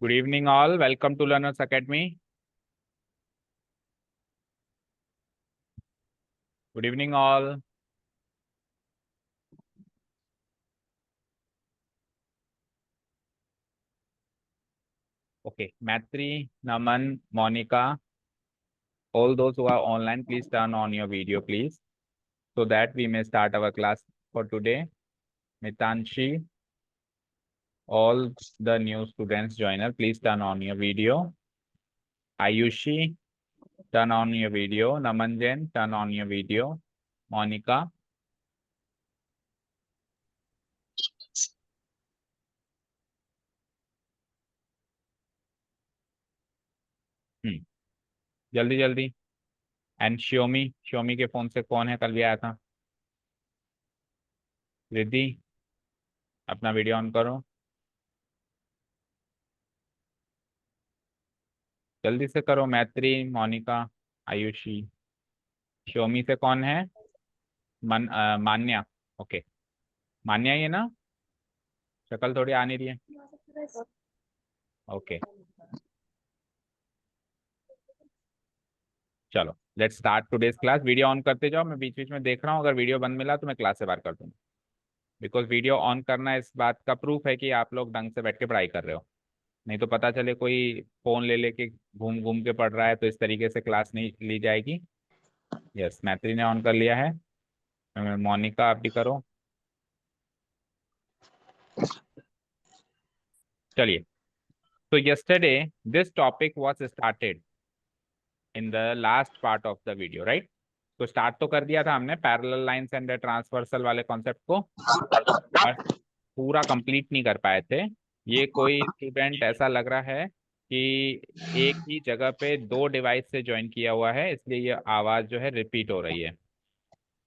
Good evening, all. Welcome to Learners Academy. Good evening, all. Okay, Matri, Naman, Monica, all those who are online, please turn on your video, please, so that we may start our class for today. Mitanshi, all the new students joiner, please turn on your video. Ayushi, turn on your video. Namanjan, turn on your video. Monica. जल्दी जल्दी। And Xiaomi, Xiaomi के phone से कौन है, कल भी आया था। रिद्धि, अपना वीडियो ऑन करो, जल्दी से करो। मैत्री, मोनिका, आयुषी, श्योमी से कौन है? मान्या। ओके, मान्या ही है ना? शक्ल थोड़ी आ नहीं रही है। ओके, चलो let's start today's class. Video on करते जाओ, मैं बीच बीच में देख रहा हूँ, अगर वीडियो बंद मिला तो मैं क्लास से बाहर कर दूंगा। बिकॉज वीडियो ऑन करना इस बात का प्रूफ है कि आप लोग ढंग से बैठ के पढ़ाई कर रहे हो। नहीं तो पता चले कोई फोन ले लेके घूम घूम के पढ़ रहा है, तो इस तरीके से क्लास नहीं ली जाएगी। यस, मैत्री ने ऑन कर लिया है। मोनिका, आप भी करो। चलिए, तो yesterday this topic was started in the last part of the video, right? तो स्टार्ट तो कर दिया था हमने पैरेलल लाइंस एंड ट्रांसवर्सल वाले कॉन्सेप्ट को, बट पूरा कंप्लीट नहीं कर पाए थे। ये कोई स्टूडेंट ऐसा लग रहा है कि एक ही जगह पे दो डिवाइस से ज्वाइन किया हुआ है, इसलिए ये आवाज जो है रिपीट हो रही है।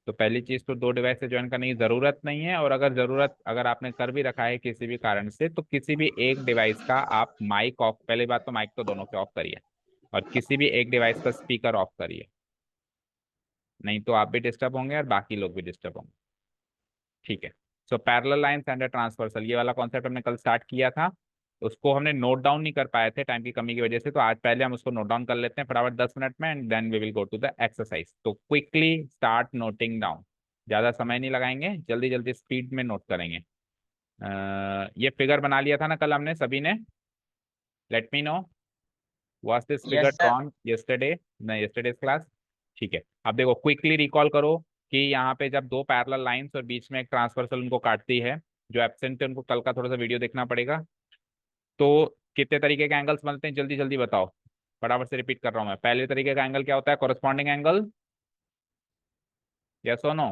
तो पहली चीज तो दो डिवाइस से ज्वाइन करने की जरूरत नहीं है, और अगर आपने कर भी रखा है किसी भी कारण से, तो किसी भी एक डिवाइस का आप माइक ऑफ, पहली बात तो माइक तो दोनों के ऑफ करिए, और किसी भी एक डिवाइस का स्पीकर ऑफ करिए, नहीं तो आप भी डिस्टर्ब होंगे और बाकी लोग भी डिस्टर्ब होंगे। ठीक है। So parallel lines and transversal, ये वाला कॉन्सेप्ट हमने कल स्टार्ट किया था। उसको हमने नोट डाउन नहीं कर पाए थे टाइम की कमी की वजह से, तो आज पहले हम उसको नोट डाउन कर लेते हैं फटाफट 10 मिनट में, and then we will go to the exercise. तो क्विकली स्टार्ट नोटिंग डाउन, ज़्यादा समय नहीं लगाएंगे, जल्दी जल्दी स्पीड में नोट करेंगे। ये फिगर बना लिया था ना कल हमने सभी ने? Late me no, was this figure yes sir. Drawn yesterday, नहीं यस्टरडेज क्लास? ठीक है, अब देखो क्विकली रिकॉल करो कि यहाँ पे जब दो पैरेलल लाइंस और बीच में एक ट्रांसवर्सल उनको काटती है, जो एब्सेंट है उनको कल का थोड़ा सा वीडियो देखना पड़ेगा। तो कितने तरीके के एंगल्स बनते हैं, जल्दी जल्दी बताओ। फटाफट से रिपीट कर रहा हूँ मैं। पहले तरीके का एंगल क्या होता है? कॉरेस्पॉन्डिंग एंगल, यस और नो?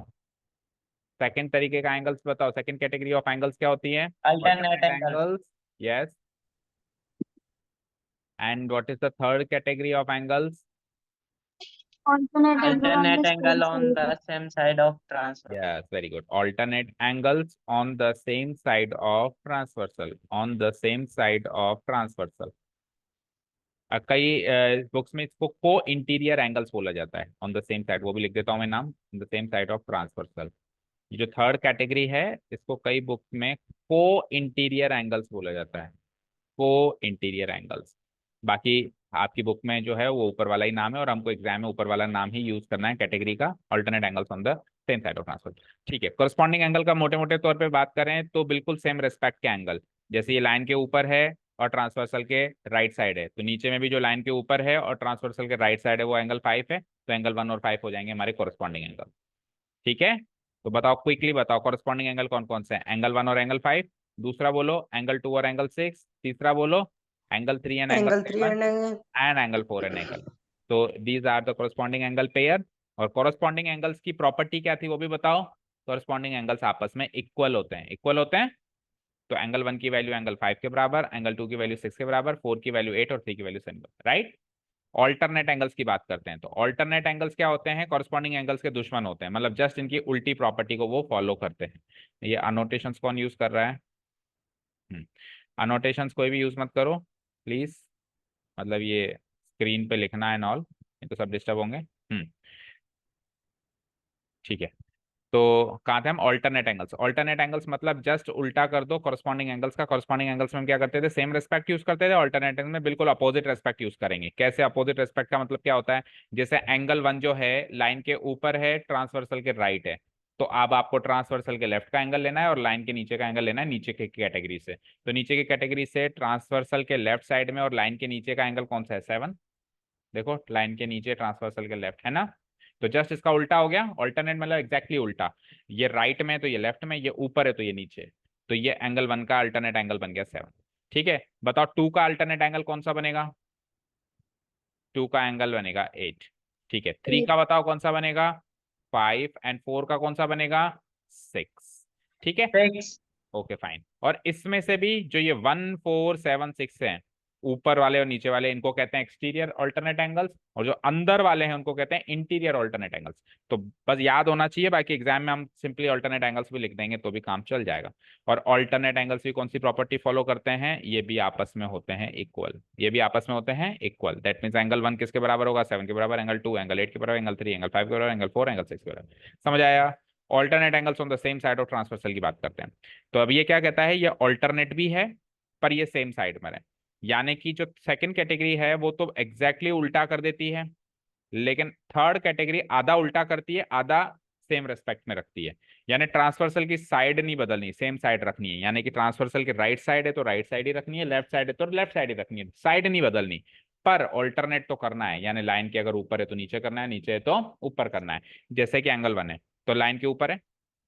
सेकंड तरीके का एंगल्स बताओ, सेकंड कैटेगरी ऑफ एंगल्स क्या होती है? Alternate alternate angle. Angles, yes. And what is the third category of angles? Alternate angle on the same side of transfer. Yes, very good. Alternate angles on the same side of transversal. On the same side of transversal. कई books में इसको को interior angles बोला जाता है। On the same side, वो भी लिख देता हूँ मैं नाम, on the same side of transversal. ये जो थर्ड कैटेगरी है, इसको कई बुक्स में को इंटीरियर एंगल्स बोला जाता है। को इंटीरियर एंगल्स। बाकी आपकी बुक में जो है वो ऊपर वाला ही नाम है, और हमको एग्जाम में ऊपर वाला नाम ही यूज करना है कैटेगरी का, alternate angles on the same side of transfer. ठीक है, कोरस्पॉन्डिंग एंगल का मोटे मोटे तौर पे बात करें तो बिल्कुल सेम रेस्पेक्ट के एंगल, जैसे ये लाइन के ऊपर है और ट्रांसवर्सल के राइट साइड है, तो नीचे में भी जो लाइन के ऊपर है और ट्रांसवर्सल के राइट साइड है वो एंगल 5 है, तो एंगल 1 और 5 हो जाएंगे हमारे कोरस्पॉन्डिंग एंगल। ठीक है, तो बताओ क्विकली बताओ कोरस्पॉन्डिंग एंगल कौन कौन से हैं? एंगल 1 और एंगल 5, दूसरा बोलो एंगल 2 और एंगल 6, तीसरा बोलो angle 3 and angle angle 3 7, and and angle 4 and angle. तो these are the corresponding angle pair. और कोरस्पॉन्डिंग एंगल्स की प्रॉपर्टी क्या थी वो भी बताओ। कोरस्पॉन्डिंग एंगल्स आपस में इक्वल होते हैं, इक्वल होते हैं। तो एंगल 1 की वैल्यू एंगल 5 के बराबर, एंगल 2 की वैल्यू 6 के बराबर, 4 की वैल्यू 8 और 3 की वैल्यू 7, राइट? ऑल्टरनेट एंगल्स की बात करते हैं, तो ऑल्टरनेट एंगल्स क्या होते हैं? कॉरस्पॉन्डिंग एंगल्स के दुश्मन होते हैं, मतलब जस्ट इनकी उल्टी प्रॉपर्टी को वो फॉलो करते हैं। ये अनोटेशंस कौन यूज कर रहा है? अनोटेशंस कोई भी यूज मत करो प्लीज, मतलब ये स्क्रीन पे लिखना है ऑल, नहीं तो सब डिस्टर्ब होंगे। ठीक है, तो कहाँ थे हम? Alternate angles. ऑल्टरनेट एंगल्स मतलब जस्ट उल्टा कर दो कॉरस्पॉन्डिंग एंगल्स का। कॉरस्पॉन्डिंग एंगल्स में हम क्या करते थे? सेम रेस्पेक्ट यूज करते थे। ऑल्टरनेट एंगल में बिल्कुल अपोजिट रेस्पेक्ट यूज करेंगे। कैसे अपोजिट रेस्पेक्ट का मतलब क्या होता है? जैसे एंगल 1 जो है लाइन के ऊपर है, ट्रांसवर्सल के राइट है, तो अब आपको ट्रांसवर्सल के लेफ्ट का एंगल लेना है और लाइन के नीचे का एंगल लेना है नीचे के कैटेगरी से। तो नीचे की कैटेगरी से ट्रांसवर्सल के लेफ्ट साइड में और लाइन के नीचे का एंगल कौन सा है? 7। देखो लाइन के नीचे ट्रांसवर्सल के लेफ्ट है ना। तो जस्ट इसका उल्टा हो गया। ऑल्टरनेट मतलब एग्जैक्टली उल्टा। ये राइट में तो ये लेफ्ट में, ये ऊपर है तो ये नीचे। तो ये एंगल 1 का अल्टरनेट एंगल बन गया 7। ठीक है, बताओ 2 का अल्टरनेट एंगल कौन सा बनेगा? 2 का एंगल बनेगा 8। ठीक है, 3 का बताओ कौन सा बनेगा? 5 एंड 4 का कौन सा बनेगा? 6। ठीक है, 6। Okay fine. और इसमें से भी जो ये 1 4 7 6 हैं, ऊपर वाले और नीचे वाले, इनको कहते हैं एक्सटीरियर ऑल्टरनेट एंगल्स, और जो अंदर वाले हैं उनको कहते हैं इंटीरियर ऑल्टरनेट एंगल्स। तो बस याद होना चाहिए, बाकी एग्जाम में हम सिंपली ऑल्टरनेट एंगल्स भी लिख देंगे तो भी काम चल जाएगा। और ऑल्टरनेट एंगल्स भी कौन सी प्रॉपर्टी फॉलो करते हैं? ये भी आपस में होते हैं इक्वल। ये भी आपस में होते हैं इक्वल। दैट मीन्स एंगल 1 किसके बराबर होगा? 7 के बराबर। एंगल 2 एंगल 8 के बराबर। एंगल 3 एंगल 5 के बराबर। एंगल 4 एंगल 6 के बराबर। समझ आया? Alternate angles on the same side of transversal की बात करते हैं। तो अब ये क्या कहता है? ये ऑल्टरनेट भी है पर ये सेम साइड में है। यानी कि जो सेकंड कैटेगरी है वो तो एग्जैक्टली उल्टा कर देती है, लेकिन थर्ड कैटेगरी आधा उल्टा करती है, आधा सेम रेस्पेक्ट में रखती है। यानी ट्रांसवर्सल की साइड नहीं बदलनी, सेम साइड रखनी है। यानी कि ट्रांसवर्सल की राइट साइड है तो राइट साइड ही रखनी है, लेफ्ट साइड है तो लेफ्ट साइड ही रखनी है, साइड नहीं बदलनी। पर ऑल्टरनेट तो करना है, यानी लाइन के अगर ऊपर है तो नीचे करना है, नीचे है तो ऊपर करना है। जैसे कि एंगल 1 है तो लाइन के ऊपर है,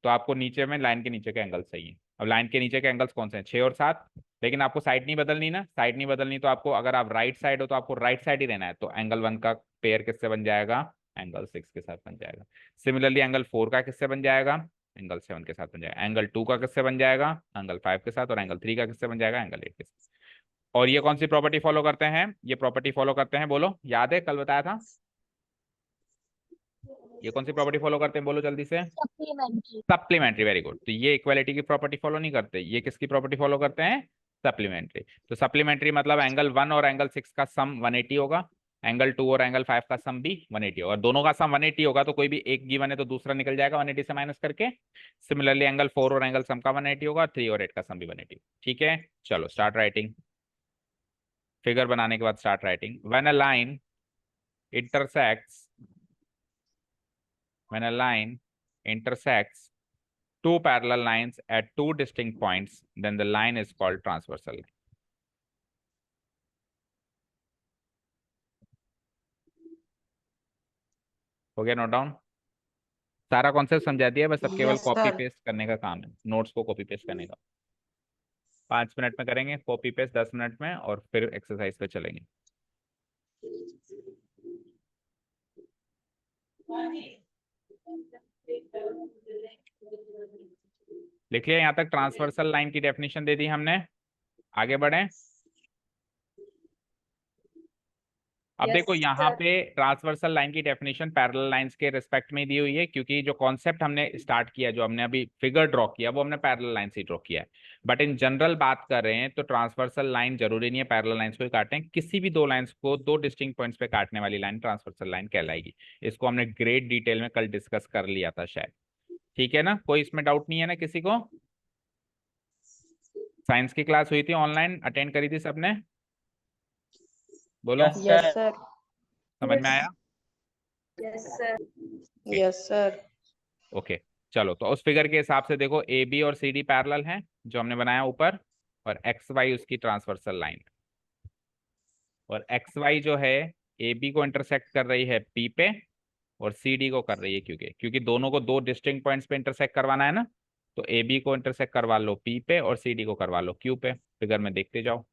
तो आपको नीचे में लाइन के नीचे के एंगल चाहिए। अब लाइन के नीचे के एंगल्स कौन से हैं? 6 और 7। लेकिन आपको साइड नहीं बदलनी ना, साइड नहीं बदलनी, तो आपको अगर आप राइट साइड हो तो आपको राइट साइड ही रहना है। तो एंगल 1 का पेयर किससे बन जाएगा? एंगल 6 के साथ बन जाएगा। सिमिलरली एंगल 4 का किससे बन जाएगा? एंगल 7 के साथ बन जाएगा। एंगल 2 का किससे बन जाएगा? एंगल 5 के साथ। और एंगल 3 का किससे बन जाएगा? एंगल 8 के साथ। और ये कौन सी प्रॉपर्टी फॉलो करते हैं? ये प्रॉपर्टी फॉलो करते हैं, बोलो, याद है कल बताया था? ये कौन सी प्रॉपर्टी फॉलो करते हैं, बोलो जल्दी से। सप्लीमेंट्री। Supplementary, very good. तो ये इक्वालिटी की प्रॉपर्टी फॉलो नहीं करते, ये किसकी प्रॉपर्टी फॉलो करते हैं? सप्लीमेंट्री। तो सप्लीमेंट्री मतलब एंगल 1 और एंगल 6 का सम 180 होगा, एंगल 2 और एंगल 5 का सम भी 180 होगा। दोनों का सम 180 होगा तो कोई भी एक गिवन है तो दूसरा निकल जाएगा 180 से माइनस करके। सिमिलरली एंगल 4 और एंगल सम का 180 होगा, 3 और 8 का सम भी 180। ठीक है, चलो स्टार्ट राइटिंग। फिगर बनाने के बाद start writing. When a line intersects when a line intersects two parallel lines at two distinct points, then the line is called transversal line. हो गया नोट डाउन? सारा कॉन्सेप्ट समझा दिया, बस अब केवल यस कॉपी सर। पेस्ट करने का काम है, नोट्स को कॉपी पेस्ट करने का। 5 मिनट में करेंगे कॉपी पेस्ट, 10 मिनट में, और फिर एक्सरसाइज पे चलेंगे। लिख लिया यहाँ तक? ट्रांसवर्सल लाइन की डेफिनेशन दे दी हमने, आगे बढ़े। अब देखो यहाँ पे ट्रांसवर्सल लाइन की डेफिनेशन पैरेलल लाइंस के रिस्पेक्ट में दी हुई है, क्योंकि जो कॉन्सेप्ट हमने स्टार्ट किया, जो हमने अभी फिगर ड्रॉ किया, वो हमने पैरेलल लाइन से ड्रॉ किया है। बट इन जनरल बात कर रहे हैं तो ट्रांसवर्सल लाइन जरूरी नहीं है पैरेलल लाइंस को ही काटें, किसी भी दो लाइंस को दो डिस्टिंक्ट पॉइंट्स पे काटने वाली लाइन ट्रांसवर्सल लाइन कहलाएगी। इसको हमने ग्रेट डिटेल में कल डिस्कस कर लिया था शायद। ठीक है ना, कोई इसमें डाउट नहीं है ना किसी को? साइंस की क्लास हुई थी ऑनलाइन, अटेंड करी थी सबने? बोलो, यस यस सर। सर। समझ में आया? Yes sir. Okay, yes sir. Okay. चलो तो उस फिगर के हिसाब से देखो, ए बी और सी डी पैरेलल हैं जो हमने बनाया ऊपर, और एक्स वाई उसकी ट्रांसवर्सल लाइन। और एक्स वाई जो है ए बी को इंटरसेक्ट कर रही है पी पे, और सी डी को कर रही है क्योंकि क्योंकि दोनों को दो डिस्टिंक्ट पॉइंट्स पे इंटरसेक्ट करवाना है ना। तो ए बी को इंटरसेक्ट करवा लो पी पे और सी डी को करवा लो क्यू पे। फिगर में देखते जाओ।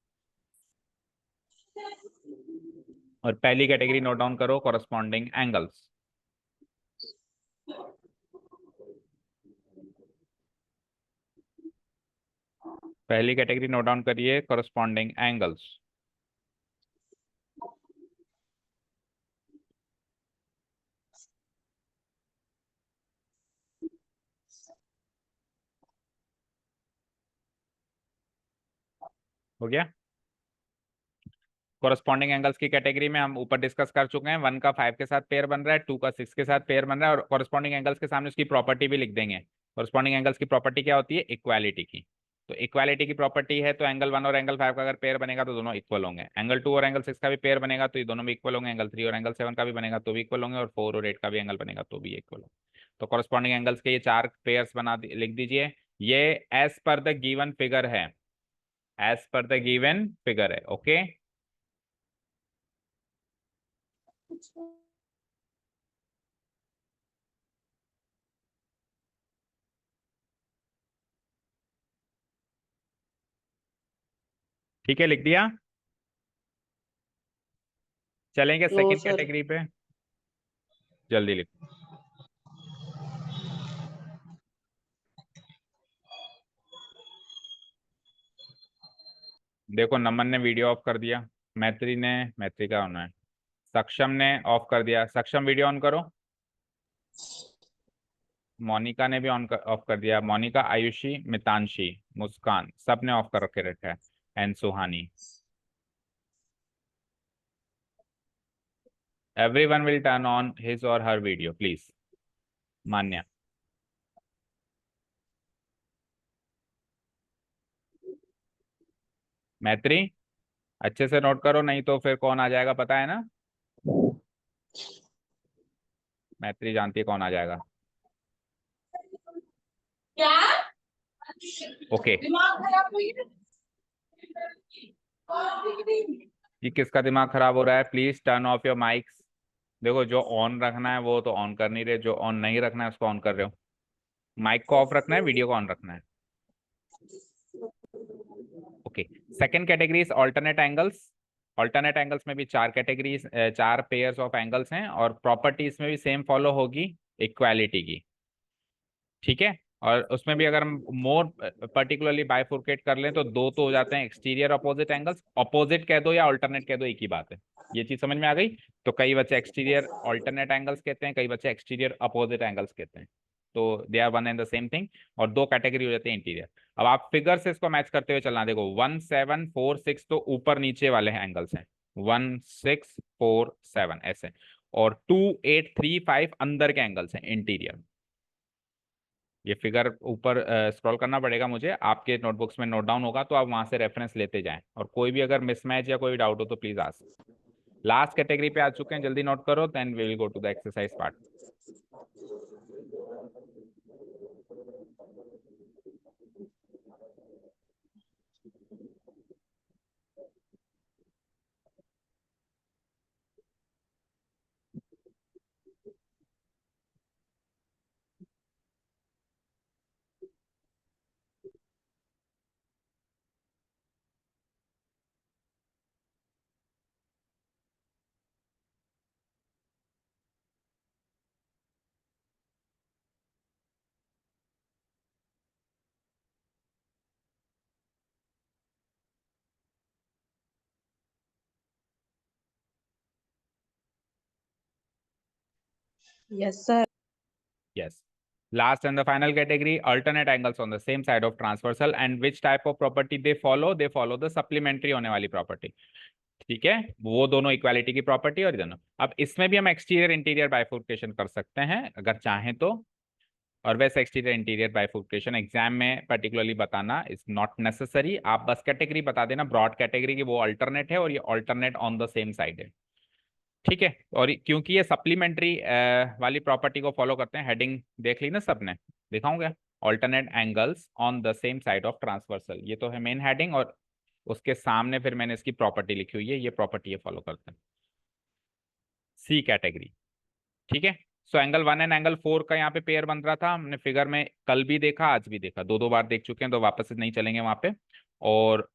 और पहली कैटेगरी नोट डाउन करो, कॉरस्पॉन्डिंग एंगल्स। पहली कैटेगरी नोट डाउन करिए, कॉरस्पॉन्डिंग एंगल्स। हो गया? कोरस्पॉन्डिंग एंगल्स की कैटेगरी में हम ऊपर डिस्कस कर चुके हैं, 1 का 5 के साथ पेयर बन रहा है, 2 का 6 के साथ पेयर बन रहा है, और कोरस्पॉन्डिंग एंगल्स के सामने उसकी प्रॉपर्टी भी लिख देंगे। कोरस्पॉन्डिंग एंगल्स की प्रॉपर्टी क्या होती है? इक्वालिटी की। तो इक्वालिटी की प्रॉपर्टी है, तो एंगल 1 और एंगल 5 का अगर पेयर बनेगा तो दोनों इक्वल होंगे, एंगल 2 और एंगल 6 का भी पेयर बनेगा तो ये दोनों भी इक्वल होंगे, एंगल 3 और एंगल 7 का भी बनेगा तो भी इक्वल होंगे, और 4 और 8 का भी एंगल बनेगा तो भी इक्वल होंगे। तो कोरस्पॉन्डिंग एंगल्स के ये 4 पेयर्स लिख दीजिए। ये as per the given figure है, as per the given figure है। ओके, ठीक है, लिख दिया। चलेंगे नो सेकंड सर। कैटेगरी पे, जल्दी लिखो। देखो, नमन ने वीडियो ऑफ कर दिया, मैत्री का होना है, सक्षम ने ऑफ कर दिया, सक्षम वीडियो ऑन करो। मोनिका ने भी ऑफ कर दिया, मोनिका, आयुषी, मितांशी, मुस्कान, सब ने ऑफ कर रखे रखा है, and Suhani. Everyone will turn on his और हर वीडियो प्लीज। मान्या, मैत्री, अच्छे से नोट करो नहीं तो फिर कौन आ जाएगा, पता है ना? मैत्री जानती है कौन आ जाएगा। क्या? ओके, दिमाग खराब हुई है? ये किसका दिमाग खराब हो रहा है? Please turn off your mics. देखो, जो ऑन रखना है वो तो ऑन कर नहीं रहे, जो ऑन नहीं रखना है उसको ऑन कर रहे हो। माइक को ऑफ रखना है, वीडियो को ऑन रखना है। Okay, second category is alternate angles. Alternate angles में भी 4 कैटेगरीज, 4 पेयर्स ऑफ एंगल्स हैं, और प्रॉपर्टीज में भी सेम फॉलो होगी, इक्वालिटी की। ठीक है, और उसमें भी अगर हम मोर पर्टिकुलरली बाइफुर्केट कर लें तो दो तो हो जाते हैं एक्सटीरियर अपोजिट एंगल्स। अपोजिट कह दो या अल्टरनेट कह दो, एक ही बात है। ये चीज समझ में आ गई? तो कई बच्चे एक्सटीरियर अल्टरनेट एंगल्स कहते हैं, कई बच्चे एक्सटीरियर अपोजिट एंगल्स कहते हैं, तो they are one and the same thing. और 2 कैटेगरी हो जाते हैं इंटीरियर। अब आप फिगर से इसको मैच करते हुए चलना, देखो 1 7 4 6 तो ऊपर नीचे वाले एंगल्स हैं, 1 6 4 7 ऐसे, और 2 8 3 5 अंदर के एंगल्स हैं, इंटीरियर। ये फिगर ऊपर स्क्रॉल करना पड़ेगा मुझे, आपके नोटबुक्स में नोट डाउन होगा तो आप वहां से रेफरेंस लेते जाएं, और कोई भी अगर मिसमैच या कोई डाउट हो तो प्लीज आस्क। लास्ट कैटेगरी पे आ चुके हैं, जल्दी नोट करो, then we will go to the exercise part. Yes sir. Yes. Last and the final category, alternate angles on the same side of transversal, and which type of property they follow? They follow the supplementary होने वाली property। ठीक है, वो दोनों equality की property, और दोनों। अब इसमें भी हम एक्सटीरियर इंटीरियर बाइफुर्केशन कर सकते हैं अगर चाहें तो, और वैसे एक्सटीरियर इंटीरियर बाइफुर्केशन एग्जाम में पर्टिकुलरली बताना इज नॉट नेसेसरी। आप बस कैटेगरी बता देना, ब्रॉड कैटेगरी की वो अल्टरनेट है और ये alternate on the same side है। ठीक है, और क्योंकि ये सप्लीमेंट्री वाली प्रॉपर्टी को फॉलो करते हैं, हेडिंग देख ली ना सबने? दिखाऊंगा, alternate angles on the same side of transversal, ये तो है मेन हेडिंग, और उसके सामने फिर मैंने इसकी प्रॉपर्टी लिखी हुई है, ये प्रॉपर्टी ये फॉलो करते हैं। सी कैटेगरी, ठीक है। सो एंगल 1 एंड एंगल 4 का यहाँ पे पेयर बन रहा था, हमने फिगर में कल भी देखा, आज भी देखा, 2 बार देख चुके हैं, तो वापस से नहीं चलेंगे वहां पे। और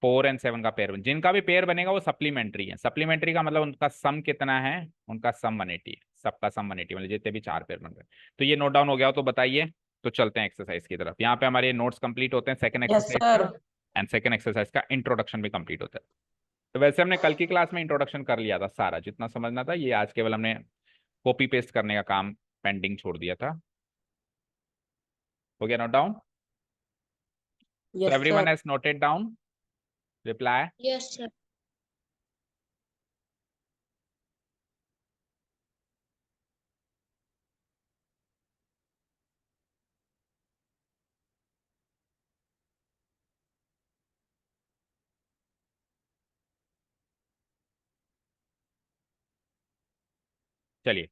4 एंड 7 का पेयर जिनका भी पेयर बनेगा वो सप्लीमेंट्री है। सप्लीमेंट्री का मतलब उनका सम कितना है? उनका सम 180 है, सबका सम 180, मतलब जितने भी 4 पेयर बन रहे हैं। तो ये नोट डाउन हो गया हो तो बताइए। तो चलते हैं एक्सरसाइज की तरफ। यहाँ पे हमारे नोट्स कंप्लीट होते हैं सेकंड यस एक्सरसाइज सर। का, एंड सेकंड एक्सरसाइज का इंट्रोडक्शन भी कंप्लीट होता है। तो वैसे हमने कल की क्लास में इंट्रोडक्शन कर लिया था सारा, जितना समझना था। ये आज केवल हमने कॉपी पेस्ट करने का काम पेंडिंग छोड़ दिया था। हो गया note down? So yes everyone sir. has noted down reply. Yes, sir. चलिए,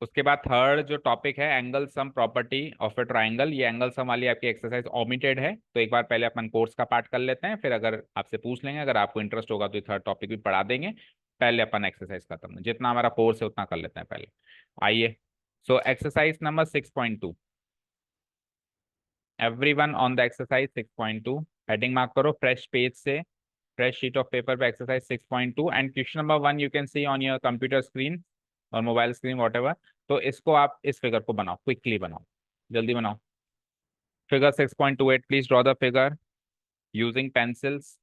उसके बाद थर्ड जो टॉपिक है angle sum property of A triangle. ये एंगल सम वाली आपकी एक्सरसाइज ओमिटेड है, तो एक बार पहले अपन कोर्स का पार्ट कर लेते हैं, फिर अगर आपसे पूछ लेंगे, अगर आपको इंटरेस्ट होगा तो ये थर्ड टॉपिक भी पढ़ा देंगे। पहले अपन एक्सरसाइज खत्म, जितना हमारा कोर्स है उतना कर लेते हैं पहले। आइए, so exercise number 6.2, everyone on the exercise 6.2, heading mark करो फ्रेश पेज से, फ्रेश शीट ऑफ पेपर पे exercise 6.2 and question number 1 you can see on your computer screen और मोबाइल स्क्रीन वॉट। तो इसको आप इस फिगर को बनाओ, क्विकली बनाओ, जल्दी बनाओ। Figure 6.28, please draw the figure using pencils.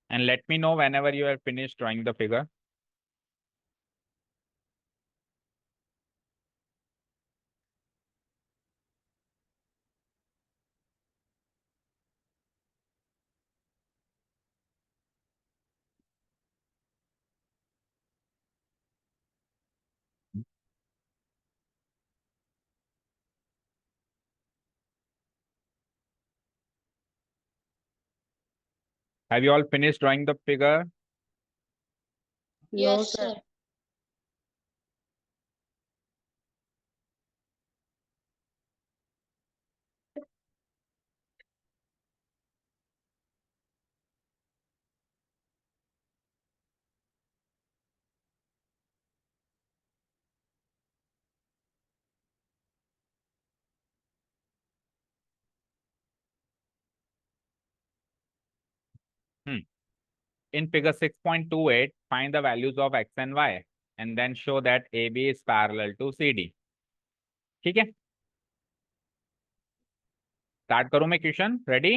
And let me know whenever you are finished drawing the figure. Have you all finished drawing the figure? No, Yes, sir. sir. In figure 6.28, find the values of x and y and then show that AB is parallel to CD. ठीक है, start करूं मैं question? Ready?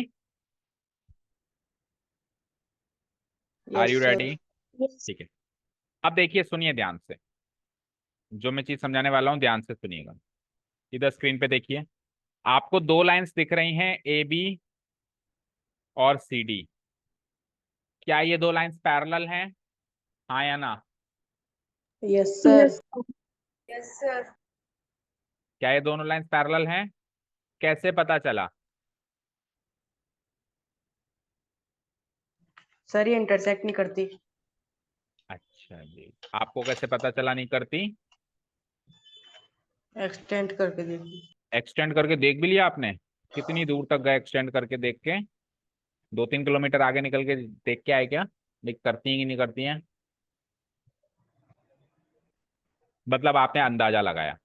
Are Yes, you sir. Ready? Yes. ठीक है, अब देखिए, सुनिए ध्यान से, जो मैं चीज समझाने वाला हूं ध्यान से सुनिएगा। इधर स्क्रीन पे देखिए, आपको दो लाइंस दिख रही हैं, ए बी और सी डी। क्या ये दो लाइंस पैरेलल हैं? हाँ या ना? Yes, sir. Yes, sir. क्या ये दोनों लाइंस पैरेलल हैं? कैसे पता चला? सर ये इंटरसेक्ट नहीं करती। अच्छा जी, आपको कैसे पता चला नहीं करती? एक्सटेंड करके देखी। एक्सटेंड करके देख भी लिया आपने? कितनी दूर तक गए एक्सटेंड करके देख के? 2-3 किलोमीटर आगे निकल के देख के आए क्या? देख करती हैं कि नहीं करती हैं? मतलब आपने अंदाजा लगाया,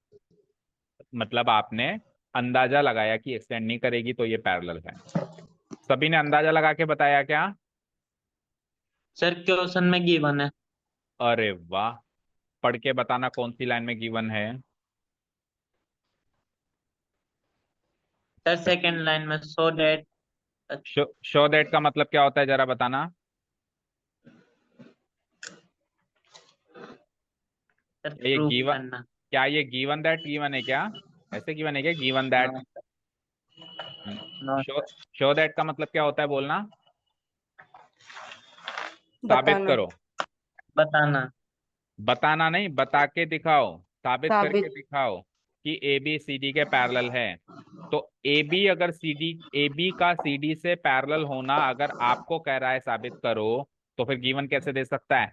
मतलब आपने अंदाजा लगाया कि एक्सटेंड नहीं करेगी तो ये पैरेलल है। सभी ने अंदाजा लगा के बताया क्या? सर क्वेश्चन में गिवन है। अरे वाह, पढ़ के बताना कौन सी लाइन में गिवन है। सर सेकंड लाइन में सो दैट। शो दैट का मतलब क्या होता है, जरा बताना। सर ये प्रूफ गिवन, करना। क्या ये गिवन दैट गिवन है क्या? ऐसे गिवन है क्या, given that? No no show show that का मतलब क्या होता है, बोलना। साबित बताना। करो। बताना। बताना नहीं, बता के दिखाओ, साबित करके साबित। दिखाओ कि ए बी सी डी के पैरेलल है। तो ए बी अगर सी डी, ए बी का सी डी से पैरेलल होना अगर आपको कह रहा है साबित करो, तो फिर गिवन कैसे दे सकता है?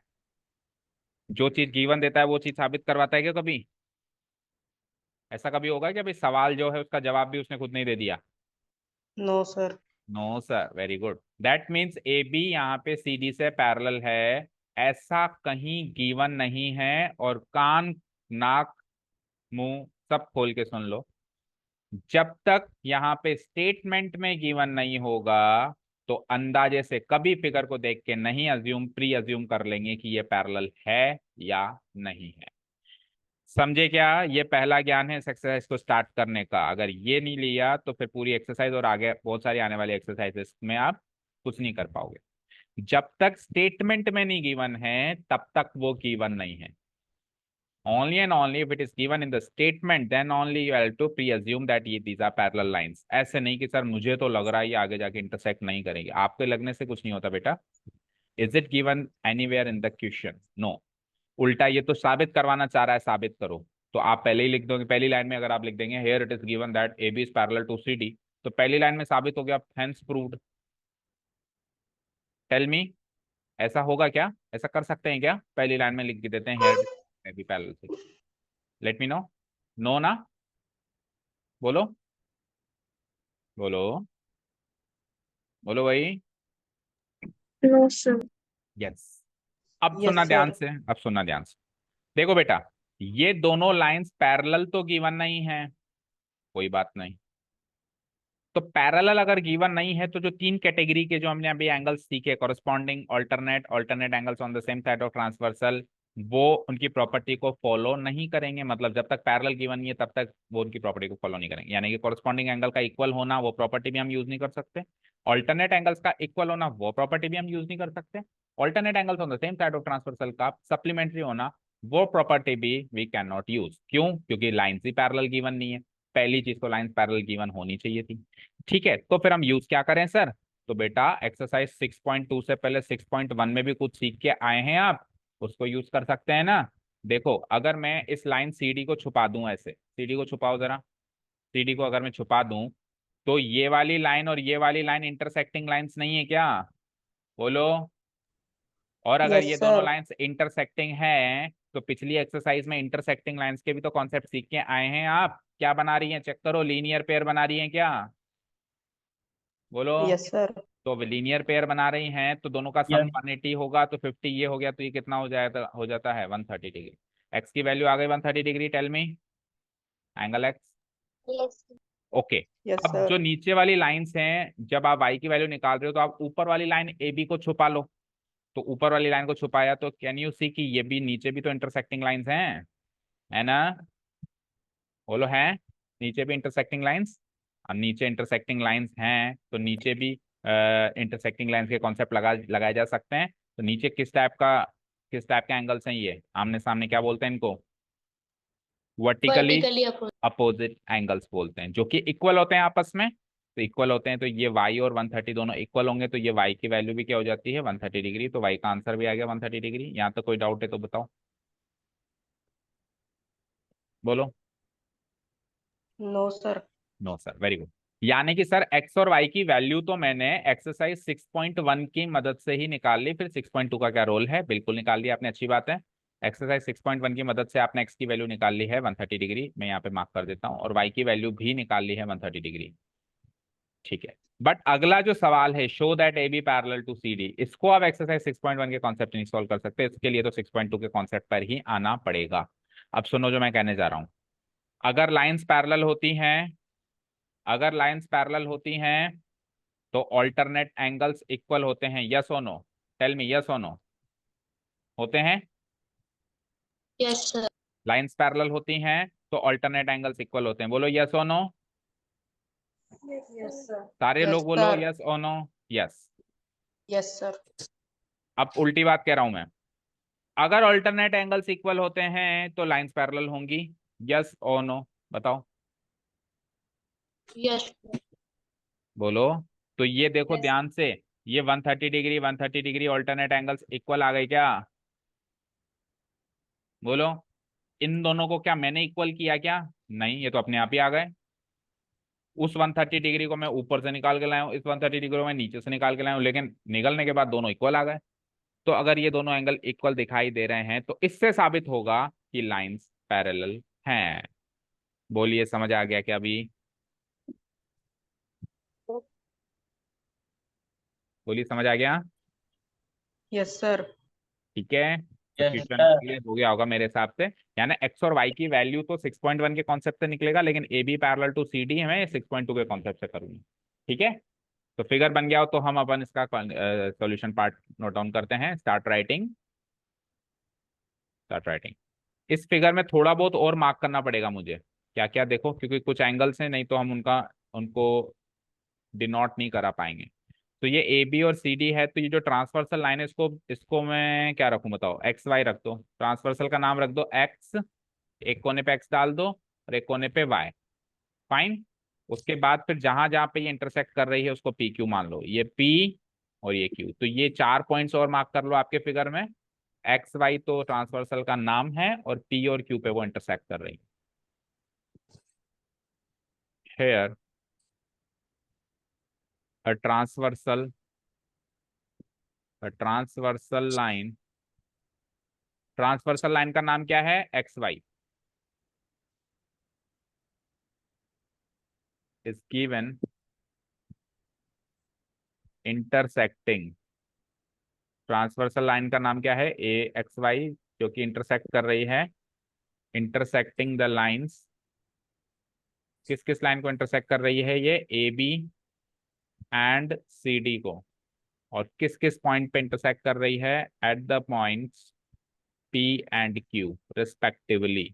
जो चीज गिवन देता है वो चीज साबित करवाता है क्या कभी? ऐसा कभी होगा क्या भाई, सवाल जो है उसका जवाब भी उसने खुद नहीं दे दिया? No sir. No sir, very good. That means A B यहाँ पे सी डी से पैरेलल है, ऐसा कहीं गिवन नहीं है। और कान, नाक, मुंह सब खोल के सुन लो, जब तक यहाँ पे स्टेटमेंट में गिवन नहीं होगा तो अंदाजे से कभी फिगर को देख के नहीं अज्यूम, प्री अज्यूम कर लेंगे कि ये पैरेलल है या नहीं है। समझे क्या? ये पहला ज्ञान है इस एक्सरसाइज को स्टार्ट करने का। अगर ये नहीं लिया तो फिर पूरी एक्सरसाइज और आगे बहुत सारी आने वाली एक्सरसाइजेस में आप कुछ नहीं कर पाओगे। जब तक स्टेटमेंट में नहीं गिवन है तब तक वो गिवन नहीं है। Only and only if it is given in the statement, then only you have to pre-assume that these are parallel lines. ऐसे नहीं कि सर मुझे तो लग रहा है ये आगे जाके इंटरसेक्ट नहीं करेंगे। आपके लगने से कुछ नहीं होता बेटा। Is it given anywhere in the question? No. उल्टा ये तो साबित करवाना चाह रहा है, साबित करो। तो आप पहले ही लिख दोगे, पहली लाइन में अगर आप लिख देंगे here it is given that A B is parallel to C D, तो पहली लाइन में साबित हो गया, हेंस प्रूव्ड। टेल मी, ऐसा होगा क्या? ऐसा कर सकते हैं क्या? पहली लाइन में लिख के देते हैं here A B parallel to, let me know. No ना? बोलो बोलो बोलो भाई। No, sir. यस। अब Yes, सुनना ध्यान sir. से, अब सुनना ध्यान से। देखो बेटा, ये दोनों लाइंस पैरेलल तो गिवन नहीं है, कोई बात नहीं। तो पैरेलल अगर गिवन नहीं है तो जो तीन कैटेगरी के जो हमने अभी एंगल्स सीखे, corresponding, alternate angles on the same side of transversal, वो उनकी प्रॉपर्टी को फॉलो नहीं करेंगे। मतलब जब तक पैरेलल गिवन नहीं है तब तक वो उनकी प्रॉपर्टी को फॉलो नहीं करेंगे। यानी कि कॉरेस्पॉन्डिंग एंगल का इक्वल होना, वो प्रॉपर्टी भी हम यूज नहीं कर सकते। ऑल्टरनेट एंगल्स का इक्वल होना, वो प्रॉपर्टी भी हम यूज नहीं कर सकते। Alternate angles on the same side of transversal का सप्लीमेंट्री होना, वो प्रॉपर्टी भी वी कैन नॉट यूज। क्यों? क्योंकि लाइंस ही पैरेलल गिवन नहीं है। पहली चीज तो लाइंस पैरेलल गिवन होनी चाहिए थी। ठीक है, तो फिर हम यूज क्या करें सर? तो बेटा एक्सरसाइज 6.2 से पहले 6.1 में भी कुछ सीख के आए हैं आप, उसको यूज कर सकते हैं ना। देखो, अगर मैं इस लाइन सीडी को छुपा दूं, ऐसे सीडी को छुपाओ जरा, सीडी को अगर मैं छुपा दूं, तो ये वाली लाइन और ये वाली लाइन इंटरसेक्टिंग लाइंस नहीं है क्या? बोलो। और अगर Yes, ये दोनों sir. लाइंस इंटरसेक्टिंग हैं तो पिछली एक्सरसाइज में इंटरसेक्टिंग लाइंस के भी तो कॉन्सेप्ट सीख के आए हैं आप। क्या बना रही हैं? चेक करो, लीनियर पेयर बना रही हैं क्या? बोलो। Yes, sir. तो लीनियर पेयर बना रही हैं तो दोनों का सम Yes. 180 होगा, तो 50 ये हो गया, तो ये कितना हो जाता है 130 डिग्री। एक्स की वैल्यू आ गई 130 degree. Tell me angle x. Yes. Okay. Yes, अब sir. जो नीचे वाली लाइंस हैं, जब आप वाई की वैल्यू निकाल रहे हो तो आप ऊपर वाली लाइन ए बी को छुपा लो। तो ऊपर वाली लाइन को छुपाया तो कैन यू सी कि ये भी नीचे भी तो इंटरसेक्टिंग लाइंस हैं, है ना? बोलो है, नीचे भी इंटरसेक्टिंग लाइंस। अब नीचे इंटरसेक्टिंग लाइंस हैं तो नीचे भी इंटरसेक्टिंग लाइंस के कॉन्सेप्ट लगाए जा सकते हैं। तो नीचे किस टाइप के एंगल्स हैं? ये आमने सामने क्या बोलते हैं इनको? Vertically Vertically opposite. Opposite angles बोलते हैं, जो कि इक्वल होते हैं आपस में। तो इक्वल होते हैं तो ये y और 130 दोनों इक्वल होंगे, तो ये y की वैल्यू भी क्या हो जाती है 130 डिग्री। तो y का आंसर भी आ गया 130 डिग्री। यहाँ तक कोई डाउट है तो बताओ, बोलो। No, sir. No sir, very good. यानी कि सर x और y की वैल्यू तो मैंने एक्सरसाइज 6.1 की मदद से ही निकाल ली। फिर 6.2 का क्या रोल है? बिल्कुल निकाल लिया आपने, अच्छी बात है। एक्सरसाइज 6.1 की मदद से आपने x की वैल्यू निकाल ली है 130 डिग्री, मैं यहाँ पे मार्क कर देता हूँ, और y की वैल्यू भी निकाल ली है 130 डिग्री। ठीक है, बट अगला जो सवाल है, show that A B parallel to C D, इसको आप एक्सरसाइज 6.1 के कॉन्सेप्ट नहीं सॉल्व कर सकते, इसके लिए तो 6.2 के कॉन्सेप्ट पर ही आना पड़ेगा। अब सुनो जो मैं कहने जा रहा हूं। अगर लाइंस पैरेलल होती हैं, अगर लाइंस पैरेलल होती हैं तो ऑल्टरनेट एंगल्स इक्वल होते हैं, यस और नो? टेल मी, यस और नो? होते हैं? Yes, sir. लाइंस पैरेलल होती हैं तो ऑल्टरनेट एंगल्स इक्वल होते हैं, बोलो यस और नो? Yes, sir. सारे Yes, लोग बोलो sir. यस और नो। यस। Yes, sir. अब उल्टी बात कह रहा हूं मैं, अगर ऑल्टरनेट एंगल्स इक्वल होते हैं तो लाइंस पैरेलल होंगी, यस और नो? बताओ, Yes. बोलो। तो ये देखो Yes. ध्यान से, ये 130 degree 130 degree alternate angles equal आ गए क्या? बोलो। इन दोनों को क्या मैंने इक्वल किया क्या? नहीं, ये तो अपने आप ही आ गए। उस 130 डिग्री को मैं ऊपर से निकाल के लाया हूँ, इस 130 डिग्री को मैं नीचे से निकाल के लाया हूँ, लेकिन निकलने के बाद दोनों इक्वल आ गए। तो अगर ये दोनों एंगल इक्वल दिखाई दे रहे हैं तो इससे साबित होगा कि लाइंस पैरेलल हैं। बोलिए, समझ आ गया क्या अभी? बोलिए, समझ आ गया? Yes, sir. ठीक है, तो Yes, फ्यूचर sir. के लिए हो गया होगा मेरे हिसाब से। यानी एक्स और वाई की वैल्यू तो 6.1 के कॉन्सेप्ट से निकलेगा, लेकिन A B parallel to C D मैं 6.2 के कॉन्सेप्ट से करूंगा। ठीक है, तो फिगर बन गया हो तो हम अपन इसका सॉल्यूशन पार्ट नोट डाउन करते हैं। Start writing, start writing. इस फिगर में थोड़ा बहुत और मार्क करना पड़ेगा मुझे, क्या क्या देखो, क्योंकि कुछ एंगल्स हैं, नहीं तो हम उनको डिनोट नहीं करा पाएंगे। तो ये ए बी और सी डी है, तो ये जो ट्रांसवर्सल लाइन है इसको मैं क्या रखूं बताओ? एक्स वाई रख दो, ट्रांसवर्सल का नाम रख दो एक्स, एक कोने पे एक्स डाल दो और एक कोने पे वाई। फाइन। उसके बाद फिर जहां जहां पे ये इंटरसेक्ट कर रही है उसको पी क्यू मान लो, ये पी और ये क्यू। तो ये 4 पॉइंट्स और मार्क कर लो आपके फिगर में। एक्स वाई तो ट्रांसवर्सल का नाम है और पी और क्यू पे वो इंटरसेक्ट कर रही है। Here a transversal line, transversal line का नाम क्या है? X Y is given intersecting, transversal line का नाम क्या है? ए एक्स वाई, जो कि इंटरसेक्ट कर रही है, इंटरसेक्टिंग द लाइंस, किस किस लाइन को इंटरसेक्ट कर रही है ये? A B and C D को। और किस किस पॉइंट पे इंटरसेक्ट कर रही है? Eight the points P and Q respectively.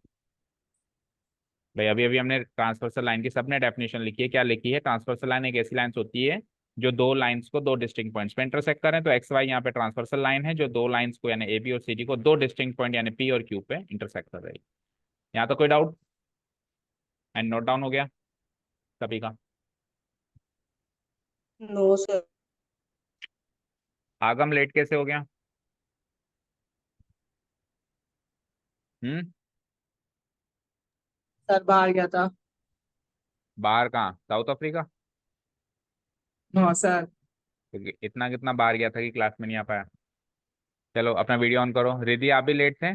भाई अभी अभी हमने ट्रांसवर्सल लाइन की सबने डेफिनेशन लिखी है। क्या लिखी है? ट्रांसवर्सल लाइन एक ऐसी लाइंस होती है जो दो लाइंस को दो डिस्टिंक्ट पॉइंट्स पे इंटरसेक्ट करें। तो एक्स वाई यहाँ पे ट्रांसवर्सल लाइन है जो दो लाइंस को यानी ए बी और सी डी को दो डिस्टिंक्ट पॉइंट यानी पी और क्यू पे इंटरसेक्ट कर रही है। यहाँ तो कोई डाउट? एंड नोट डाउन हो गया सभी का? No sir. आगम लेट कैसे हो गया? हम्म, सर बाहर गया था। बाहर कहाँ? South Africa? हाँ सर। क्योंकि इतना कितना बाहर गया था कि क्लास में नहीं आ पाया? चलो अपना वीडियो ऑन करो। रिद्धि आप भी लेट थे?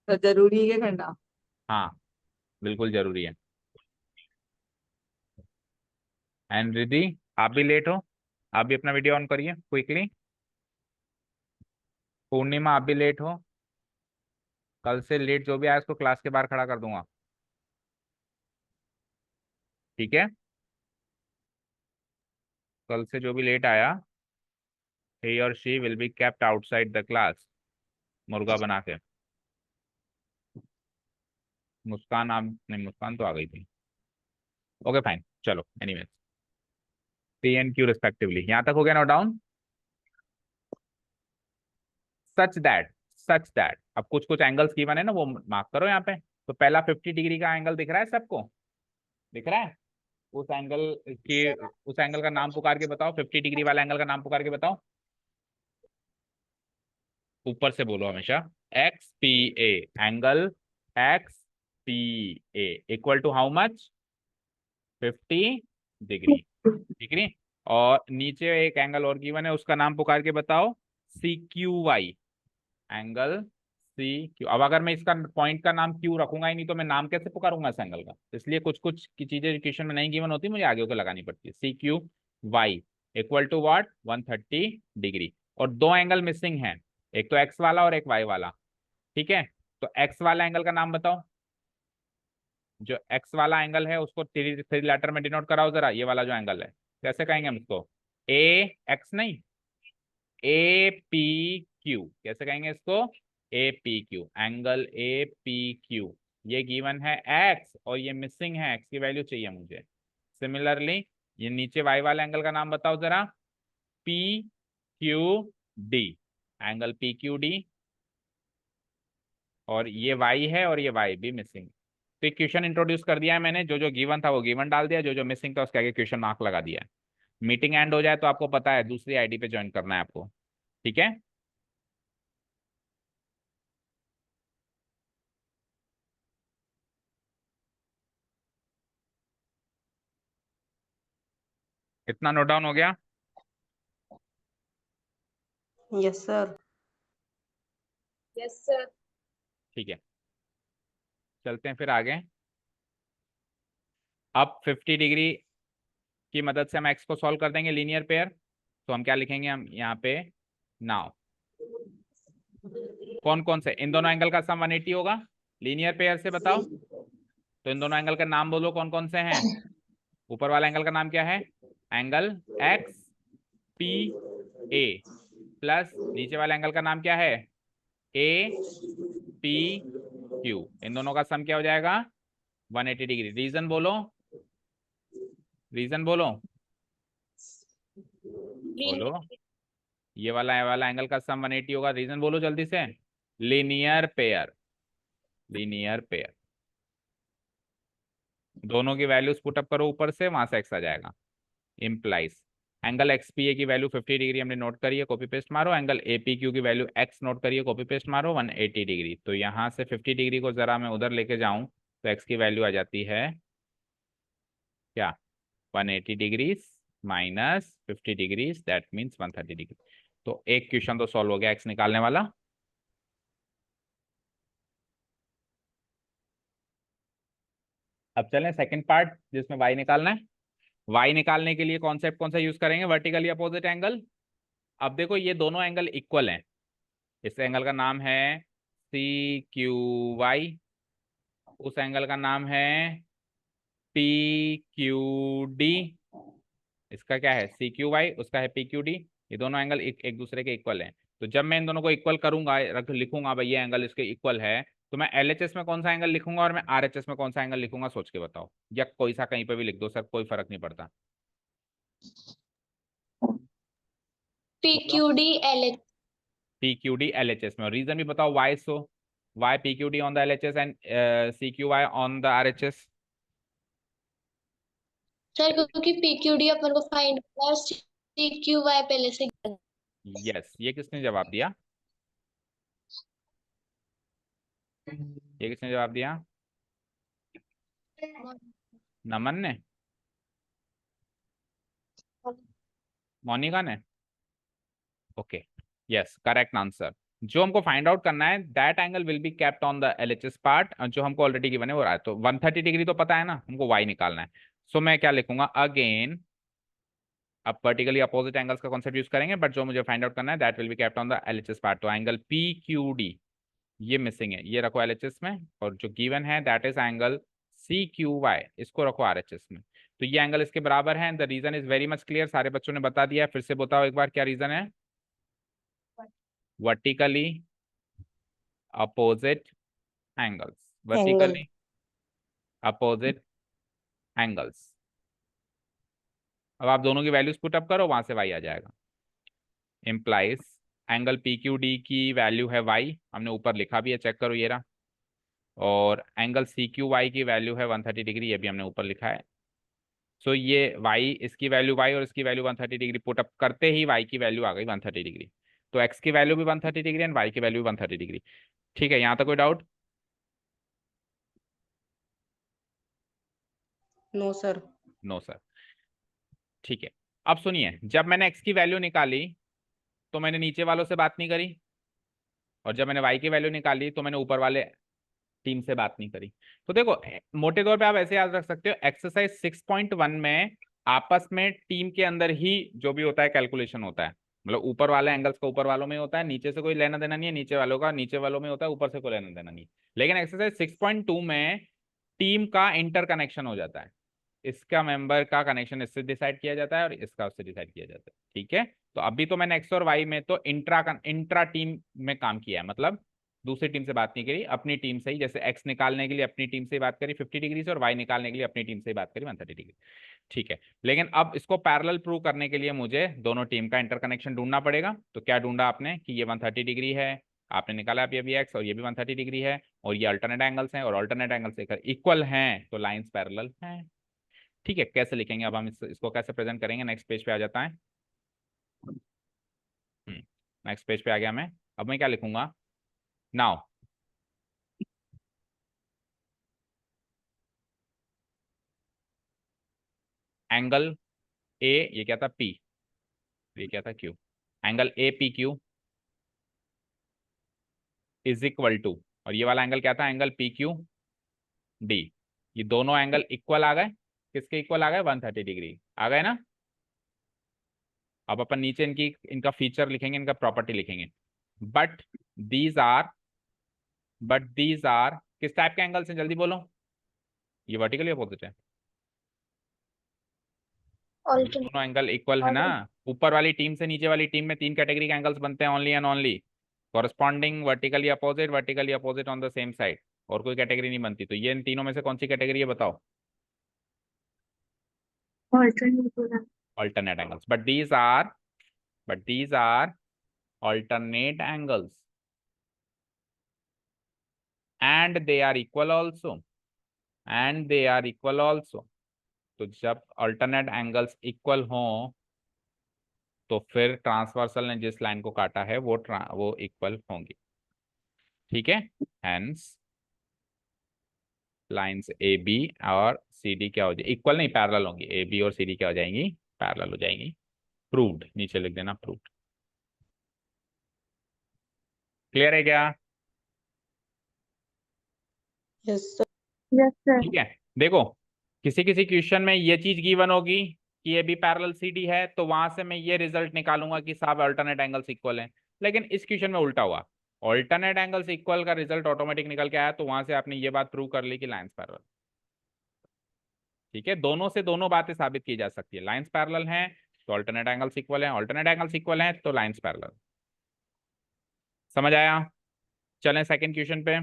सर जरूरी है करना। हाँ बिल्कुल जरूरी है। एंड रिद्धि आप भी लेट हो, आप भी अपना वीडियो ऑन करिए क्विकली। पूर्णिमा आप भी लेट हो, कल से लेट जो भी आया उसको क्लास के बाहर खड़ा कर दूंगा, ठीक है? कल से जो भी लेट आया, he or she will be kept outside the class, मुर्गा बना के। मुस्कान आप नहीं, मुस्कान तो आ गई थी। ओके फाइन, चलो anyways, P and Q respectively. यहाँ तक हो गया? Note down. सच दैट अब कुछ कुछ एंगल्स की है ना, वो मार्क करो यहाँ पे। तो पहला 50 डिग्री का एंगल दिख रहा है सबको? दिख रहा है? उस एंगल की, उस एंगल का नाम पुकार के बताओ, 50 डिग्री वाला एंगल का नाम पुकार के बताओ। ऊपर से बोलो हमेशा। X P A, angle X P A equal to how much? 50 degree, ठीक है? और नीचे एक एंगल और गिवन है, उसका नाम पुकार के बताओ। C Q Y, angle C Q. अब अगर मैं इसका पॉइंट का नाम क्यू रखूंगा ही नहीं तो मैं नाम कैसे पुकारूंगा इस एंगल का? इसलिए कुछ कुछ की चीजें क्वेश्चन में नहीं गिवन होती, मुझे आगे होकर लगानी पड़ती है। C Q Y equal to what? 130 degree. और दो एंगल मिसिंग हैं, एक तो एक्स वाला और एक वाई वाला, ठीक है? तो एक्स वाला एंगल का नाम बताओ। जो एक्स वाला एंगल है उसको थ्री थ्री लेटर में डिनोट कराओ जरा। ये वाला जो एंगल है कैसे कहेंगे हम इसको? ए एक्स नहीं, ए पी क्यू। कैसे कहेंगे इसको? ए P Q, angle A P Q. ये गिवन है एक्स और ये मिसिंग है, एक्स की वैल्यू चाहिए मुझे। सिमिलरली ये नीचे वाई वाला एंगल का नाम बताओ जरा। P Q D, angle P Q D. और ये वाई है और ये वाई भी मिसिंग। तो एक क्वेश्चन इंट्रोड्यूस कर दिया है मैंने, जो जो गिवन था वो गिवन डाल दिया, जो जो मिसिंग था उसके आगे क्वेश्चन मार्क लगा दिया है। मीटिंग एंड हो जाए तो आपको पता है दूसरी आईडी पे ज्वाइन करना है आपको, ठीक है? इतना नोट डाउन हो गया? Yes sir. Yes sir. ठीक है, चलते हैं फिर आगे। अब 50 डिग्री की मदद से हम एक्स को सॉल्व कर देंगे लीनियर पेयर। तो हम क्या लिखेंगे? हम यहाँ पे नाउ कौन कौन से इन दोनों एंगल का सम 180 होगा लीनियर पेयर से, बताओ। तो इन दोनों एंगल का नाम बोलो कौन कौन से हैं। ऊपर वाला एंगल का नाम क्या है? एंगल एक्स पी ए, प्लस नीचे वाले एंगल का नाम क्या है? ए पी क्यू। इन दोनों का सम क्या हो जाएगा? 180 डिग्री। रीजन बोलो, रीजन बोलो, बोलो। ये वाला एंगल का सम 180 होगा, रीजन बोलो जल्दी से। Linear pair, linear pair. दोनों की वैल्यूज पुटअप करो ऊपर से, वहां से एक्स आ जाएगा। इम्प्लाइज एंगल एक्स पी ए की वैल्यू 50 डिग्री हमने नोट करी है, कॉपी पेस्ट मारो। एंगल ए पी क्यू की वैल्यू एक्स नोट करिए, कॉपी पेस्ट मारो, 180 डिग्री। तो यहाँ से 50 डिग्री को जरा मैं उधर लेके जाऊं तो एक्स की वैल्यू आ जाती है क्या, 180 degrees minus 50 degrees, that means 130 degree. तो एक क्वेश्चन तो सॉल्व हो गया एक्स निकालने वाला। अब चलें सेकंड पार्ट जिसमें वाई निकालना है। वाई निकालने के लिए कॉन्सेप्ट कौन सा यूज करेंगे, वर्टिकली अपोजिट एंगल। अब देखो ये दोनों एंगल इक्वल हैं, इस एंगल का नाम है सी क्यू वाई, उस एंगल का नाम है पी क्यू डी। इसका क्या है सी क्यू वाई, उसका है पी क्यू डी। ये दोनों एंगल एक दूसरे के इक्वल हैं। तो जब मैं इन दोनों को इक्वल करूंगा, लिखूंगा भाई ये एंगल इसके इक्वल है, तो मैं एलएचएस में कौन सा एंगल लिखूंगा और मैं आरएचएस में कौन सा एंगल लिखूंगा, सोच के बताओ। या कोई सा कहीं पे भी लिख दो सर, कोई फर्क नहीं पड़ता। PQD LH P Q D L H S में, और रीजन भी बताओ why. So Y P Q D on the L H S and C Q Y on the R H S. Sir, क्योंकि PQD अपन को find करना है, CQY पहले से। यस, ये किसने जवाब दिया, ये किसने जवाब दिया, नमन ने, मोनिका ने। Okay, yes correct answer. जो हमको फाइंड आउट करना है that angle will be kept on the LHS part, जो हमको ऑलरेडी गिवन है वो रहा है। तो 130 डिग्री तो पता है ना, हमको वाई निकालना है। सो मैं क्या लिखूंगा अगेन, अब वर्टिकली अपोजिट एंगल्स का कॉन्सेप्ट यूज करेंगे, बट जो मुझे फाइंड आउट करना है that will be kept on the LHS part. तो एंगल पी क्यू डी ये मिसिंग है, ये रखो एलएचएस में, और जो गिवन है that is angle C Q Y, इसको रखो आरएचएस में। तो ये एंगल इसके बराबर है। The reason is very much clear, सारे बच्चों ने बता दिया, फिर से बताओ एक बार क्या रीजन है। Vertically opposite angles, vertically opposite angles. अब आप दोनों की वैल्यूज पुट अप करो, वहां से वाई आ जाएगा। Implies angle P Q D की वैल्यू है वाई, हमने ऊपर लिखा भी है, चेक करो ये रहा। और एंगल सी क्यू वाई की वैल्यू है 130 डिग्री, ये भी हमने ऊपर लिखा है। सो ये y, इसकी वैल्यू y और इसकी वैल्यू 130 डिग्री पुट अप करते ही y की वैल्यू आ गई 130 डिग्री। तो x की वैल्यू भी 130 डिग्री एंड y की वैल्यू भी 130 डिग्री। ठीक है, यहाँ तक कोई doubt? No sir. No sir. ठीक है, अब सुनिए, जब मैंने x की वैल्यू निकाली तो मैंने नीचे वालों से बात नहीं करी, और जब मैंने y की वैल्यू निकाली तो मैंने ऊपर वाले टीम से बात नहीं करी। तो देखो मोटे तौर पे आप ऐसे याद रख सकते हो, एक्सरसाइज 6.1 में आपस में टीम के अंदर ही जो भी होता है कैलकुलेशन होता है। मतलब ऊपर वाले एंगल्स का ऊपर वालों में होता है, नीचे से कोई लेना देना नहीं है, नीचे वालों का नीचे वालों में होता है, ऊपर से कोई लेना देना नहीं है। लेकिन एक्सरसाइज 6.2 में टीम का इंटर कनेक्शन हो जाता है, इसका मेंबर का कनेक्शन इससे डिसाइड किया जाता है और इसका उससे डिसाइड किया जाता है। ठीक है, तो अभी तो मैंने एक्स और वाई में तो इंट्रा टीम में काम किया है, मतलब दूसरी टीम से बात नहीं करी, अपनी टीम से ही। जैसे एक्स निकालने के लिए अपनी टीम से ही बात करी 50 डिग्री से, और वाई निकालने के लिए अपनी टीम से ही बात करी 130 डिग्री। ठीक है, लेकिन अब इसको पैरेलल प्रूव करने के लिए मुझे दोनों टीम का इंटरकनेक्शन ढूंढना पड़ेगा। तो क्या ढूंढा आपने कि ये 130 डिग्री है, आपने निकाला अभी अभी एक्स, और ये भी 130 डिग्री है, और ये अल्टरनेट एंगल्स हैं, और अल्टरनेट एंगल्स इक्वल हैं तो लाइंस पैरेलल हैं। ठीक है, कैसे लिखेंगे अब हम इसको कैसे प्रेजेंट करेंगे, नेक्स्ट पेज पे आ जाता है। नेक्स्ट पेज पे आ गया मैं। अब मैं क्या लिखूंगा नाउ, एंगल ए, ये क्या था पी, ये क्या था Q, angle A P Q is equal to, और ये वाला एंगल क्या था, एंगल पी क्यू डी। ये दोनों एंगल इक्वल आ गए, किसके इक्वल आ गए, 130 डिग्री आ गए ना। अब अपन नीचे इनका फीचर लिखेंगे, इनका प्रॉपर्टी लिखेंगे। बट दीज आर किस टाइप के एंगल्स हैं, जल्दी बोलो। ये वर्टिकली अपोजिट है, दोनों एंगल इक्वल है ना। ऊपर वाली टीम से नीचे वाली टीम में 3 कैटेगरी के एंगल्स बनते हैं, only and only corresponding vertically opposite on the same side, और कोई कैटेगरी नहीं बनती। तो ये इन तीनों में से कौन सी कैटेगरी है बताओ, alternate angles. But these are alternate angles, and they are equal also, तो जब alternate angles equal हो तो फिर ट्रांसवर्सल ने जिस लाइन को काटा है वो इक्वल होंगी। ठीक है, हेंस लाइंस ए बी और सी डी क्या हो जाएगी, इक्वल नहीं पैरेलल होंगी, ए बी और सी डी क्या हो जाएंगी, पैरेलल हो जाएंगी। प्रूव्ड, नीचे लिख देना प्रूव्ड। क्लियर है क्या? Yes, sir. Yes, sir. ठीक है, देखो किसी किसी क्वेश्चन में ये चीज गिवन होगी कि ये भी पैरेलल सी डी है, तो वहां से मैं ये रिजल्ट निकालूंगा कि सब अल्टरनेट एंगल्स इक्वल हैं। लेकिन इस क्वेश्चन में उल्टा हुआ, ऑल्टरनेट एंगल्स इक्वल का रिजल्ट ऑटोमेटिक निकल के आया, तो वहां से आपने ये बात प्रूव कर ली कि लाइंस पैरेलल। ठीक है, दोनों से दोनों बातें साबित की जा सकती है, लाइंस पैरेलल हैं तो अल्टरनेट एंगल्स इक्वल हैं, अल्टरनेट एंगल्स इक्वल हैं तो लाइंस पैरेलल। समझ आया? चलें सेकंड क्वेश्चन पे।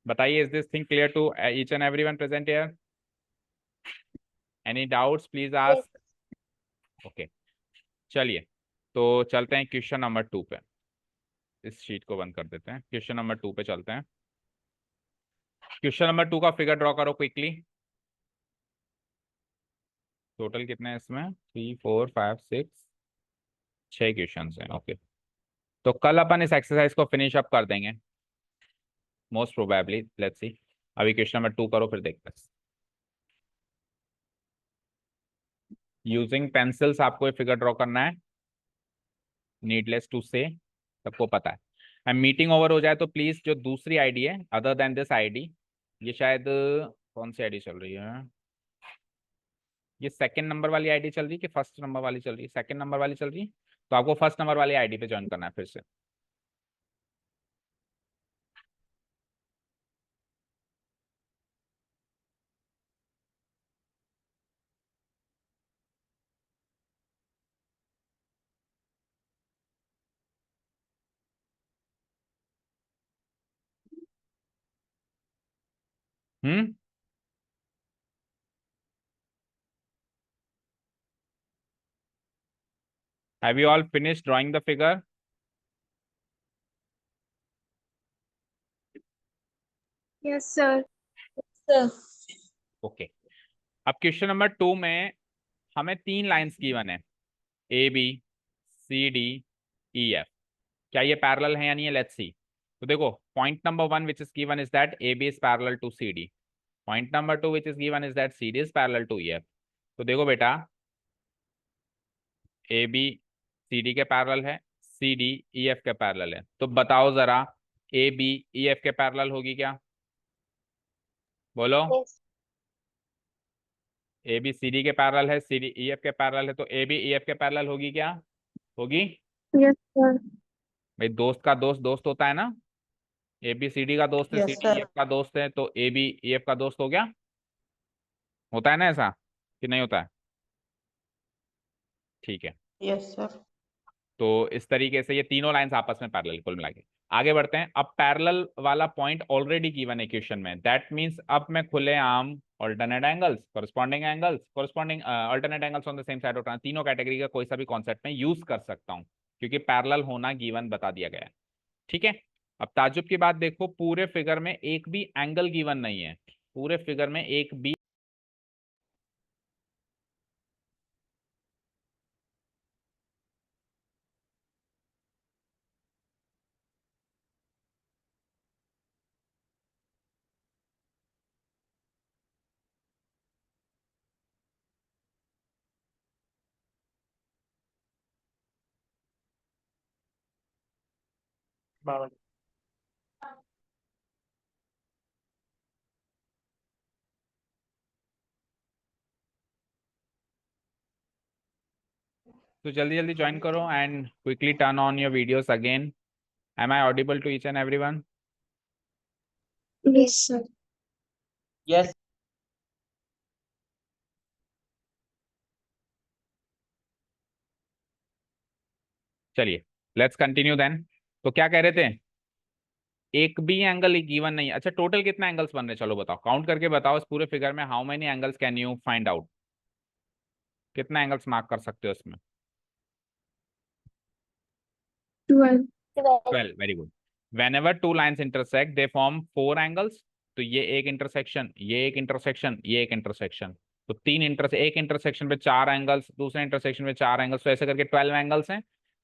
बताइए, is this thing clear to each and everyone present here? Any doubts please ask. Okay, चलिए तो चलते हैं क्वेश्चन नंबर 2 पे। इस शीट को बंद कर देते हैं, क्वेश्चन नंबर 2 पे चलते हैं। क्वेश्चन नंबर 2 का फिगर ड्रॉ करो क्विकली। टोटल कितने हैं इसमें? 3 4 5 6 6 क्वेश्चन हैं। ओके, तो कल अपन इस एक्सरसाइज को फिनिश अप कर देंगे मोस्ट प्रोबेबली, लेट्स सी। अभी क्वेश्चन नंबर 2 करो, फिर देखते हैं। यूजिंग पेंसिल्स आपको ये फिगर ड्रॉ करना है, नीडलेस टू से, सबको पता है। एंड मीटिंग ओवर हो जाए तो प्लीज जो दूसरी आईडी है अदर देन दिस आईडी, ये शायद कौन सी आईडी चल रही है, ये सेकंड नंबर वाली आईडी चल रही है कि फर्स्ट नंबर वाली चल रही है? सेकंड नंबर वाली चल रही है, तो आपको फर्स्ट नंबर वाली आईडी पे ज्वाइन करना है फिर से। Hmm, have you all finish drawing the figure? Yes, sir. Sir. Okay, अब क्वेश्चन नंबर 2 में हमें 3 लाइंस गिवन है, A B C D E F. क्या ये पैरेलल है या नहीं है? Let's see. तो देखो, point number 1 which is given is that A B is parallel to C D. Point number 2 which is given is that C D is parallel to E F. तो देखो बेटा, A B C D के parallel है, C D E F के parallel है, तो बताओ जरा ए बी ई एफ के पैरेलल होगी क्या? बोलो। Yes. A B C D के पैरेलल है, सी डी ई एफ के पैरेलल है, तो ए बी ई एफ के पैरेलल होगी क्या? होगी? Yes, sir. भाई दोस्त का दोस्त दोस्त होता है ना, ए बी सी डी का दोस्त है, सी Yes, D E sir. F का दोस्त है, तो ए बी ई एफ का दोस्त हो गया। होता है ना ऐसा कि नहीं होता है? ठीक है, Yes, sir. तो इस तरीके से ये तीनों लाइंस आपस में पैरेलल, कुल मिला के। आगे बढ़ते हैं। अब पैरेलल वाला पॉइंट ऑलरेडी गिवन है क्वेश्चन में, दैट मींस अब मैं खुलेआम alternate angles, corresponding alternate angles on the same side of, तीनों कैटेगरी का कोई सा भी कॉन्सेप्ट में यूज कर सकता हूं, क्योंकि पैरेलल होना गिवन बता दिया गया है। ठीक है, अब ताज्जुब की बात देखो, पूरे फिगर में एक भी एंगल गिवन नहीं है, पूरे फिगर में एक भी तो जल्दी जल्दी ज्वाइन करो and quickly turn on your videos again. Am I audible to each and everyone? Yes, sir. Yes. चलिए लेट्स कंटिन्यू देन। तो क्या कह रहे थे, एक भी एंगल गिवन नहीं है। अच्छा, टोटल कितने एंगल्स बन रहे हैं, चलो बताओ, काउंट करके बताओ इस पूरे फिगर में, how many angles can you find out? कितना एंगल्स मार्क कर सकते हो इसमें? 12. 12, very good. whenever two lines intersect they form 4 angles, तो ये एक इंटरसेक्शन, ये एक इंटरसेक्शन, ये एक इंटरसेक्शन, तो एक इंटरसेक्शन पे 4 एंगल्स, दूसरे इंटरसेक्शन पे 4 एंगल्स, तो ऐसे करके 12 एंगल्स हैं।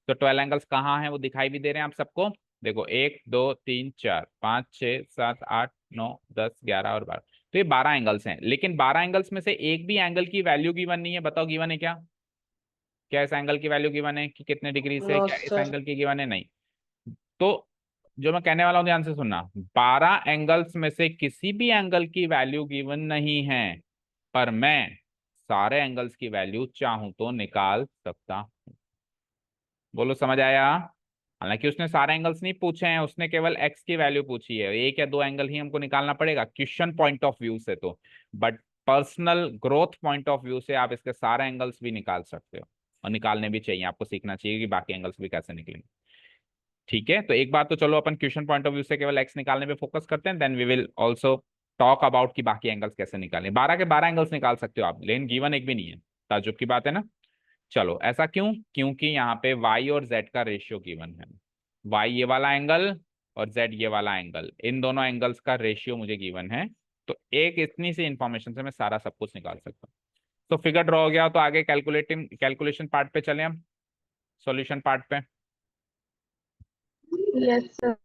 तो 12 एंगल्स कहाँ हैं वो दिखाई भी दे रहे हैं आप सबको। देखो 1 2 3 4 5 6 7 8 9 10 11 और 12, तो ये 12 एंगल्स हैं। लेकिन 12 एंगल्स में से एक भी एंगल की वैल्यू गिवन नहीं है। बताओ गिवन है क्या? क्या इस एंगल की वैल्यू गिवन है कि कितने डिग्री से? No, क्या इस sir. एंगल की गिवन है? नहीं। तो जो मैं कहने वाला हूं ध्यान से सुनना, 12 एंगल्स में से किसी भी एंगल की वैल्यू गिवन नहीं है, पर मैं सारे एंगल्स की वैल्यू चाहूं तो निकाल सकता हूं। बोलो समझ आया? हालांकि उसने सारे एंगल्स नहीं पूछे हैं, उसने केवल एक्स की वैल्यू पूछी है, एक या दो एंगल ही हमको निकालना पड़ेगा क्वेश्चन पॉइंट ऑफ व्यू से। तो but personal growth point of view से आप इसके सारे एंगल्स भी निकाल सकते हो, और निकालने भी चाहिए, आपको सीखना चाहिए कि बाकी एंगल्स भी कैसे निकलेंगे। ठीक है, तो एक बार तो चलो अपन क्वेश्चन पॉइंट ऑफ व्यू से केवल एक्स निकालने पे फोकस करते हैं, then we will also talk about कि बाकी एंगल्स कैसे निकालें। 12 के 12 एंगल्स निकाल सकते हो आप, लेकिन गिवन एक भी नहीं है। ताज्जुब की बात है ना। चलो ऐसा क्यों? क्योंकि यहाँ पे y और z का रेशियो गिवन है। y ये वाला एंगल और z ये वाला एंगल, इन दोनों एंगल्स का रेशियो मुझे गिवन है। तो एक इतनी सी इंफॉर्मेशन से मैं सारा सब कुछ निकाल सकता हूँ। तो फिगर ड्रॉ हो गया, तो आगे कैलकुलेशन पार्ट पे चले हम, सॉल्यूशन पार्ट पे। Yes, sir.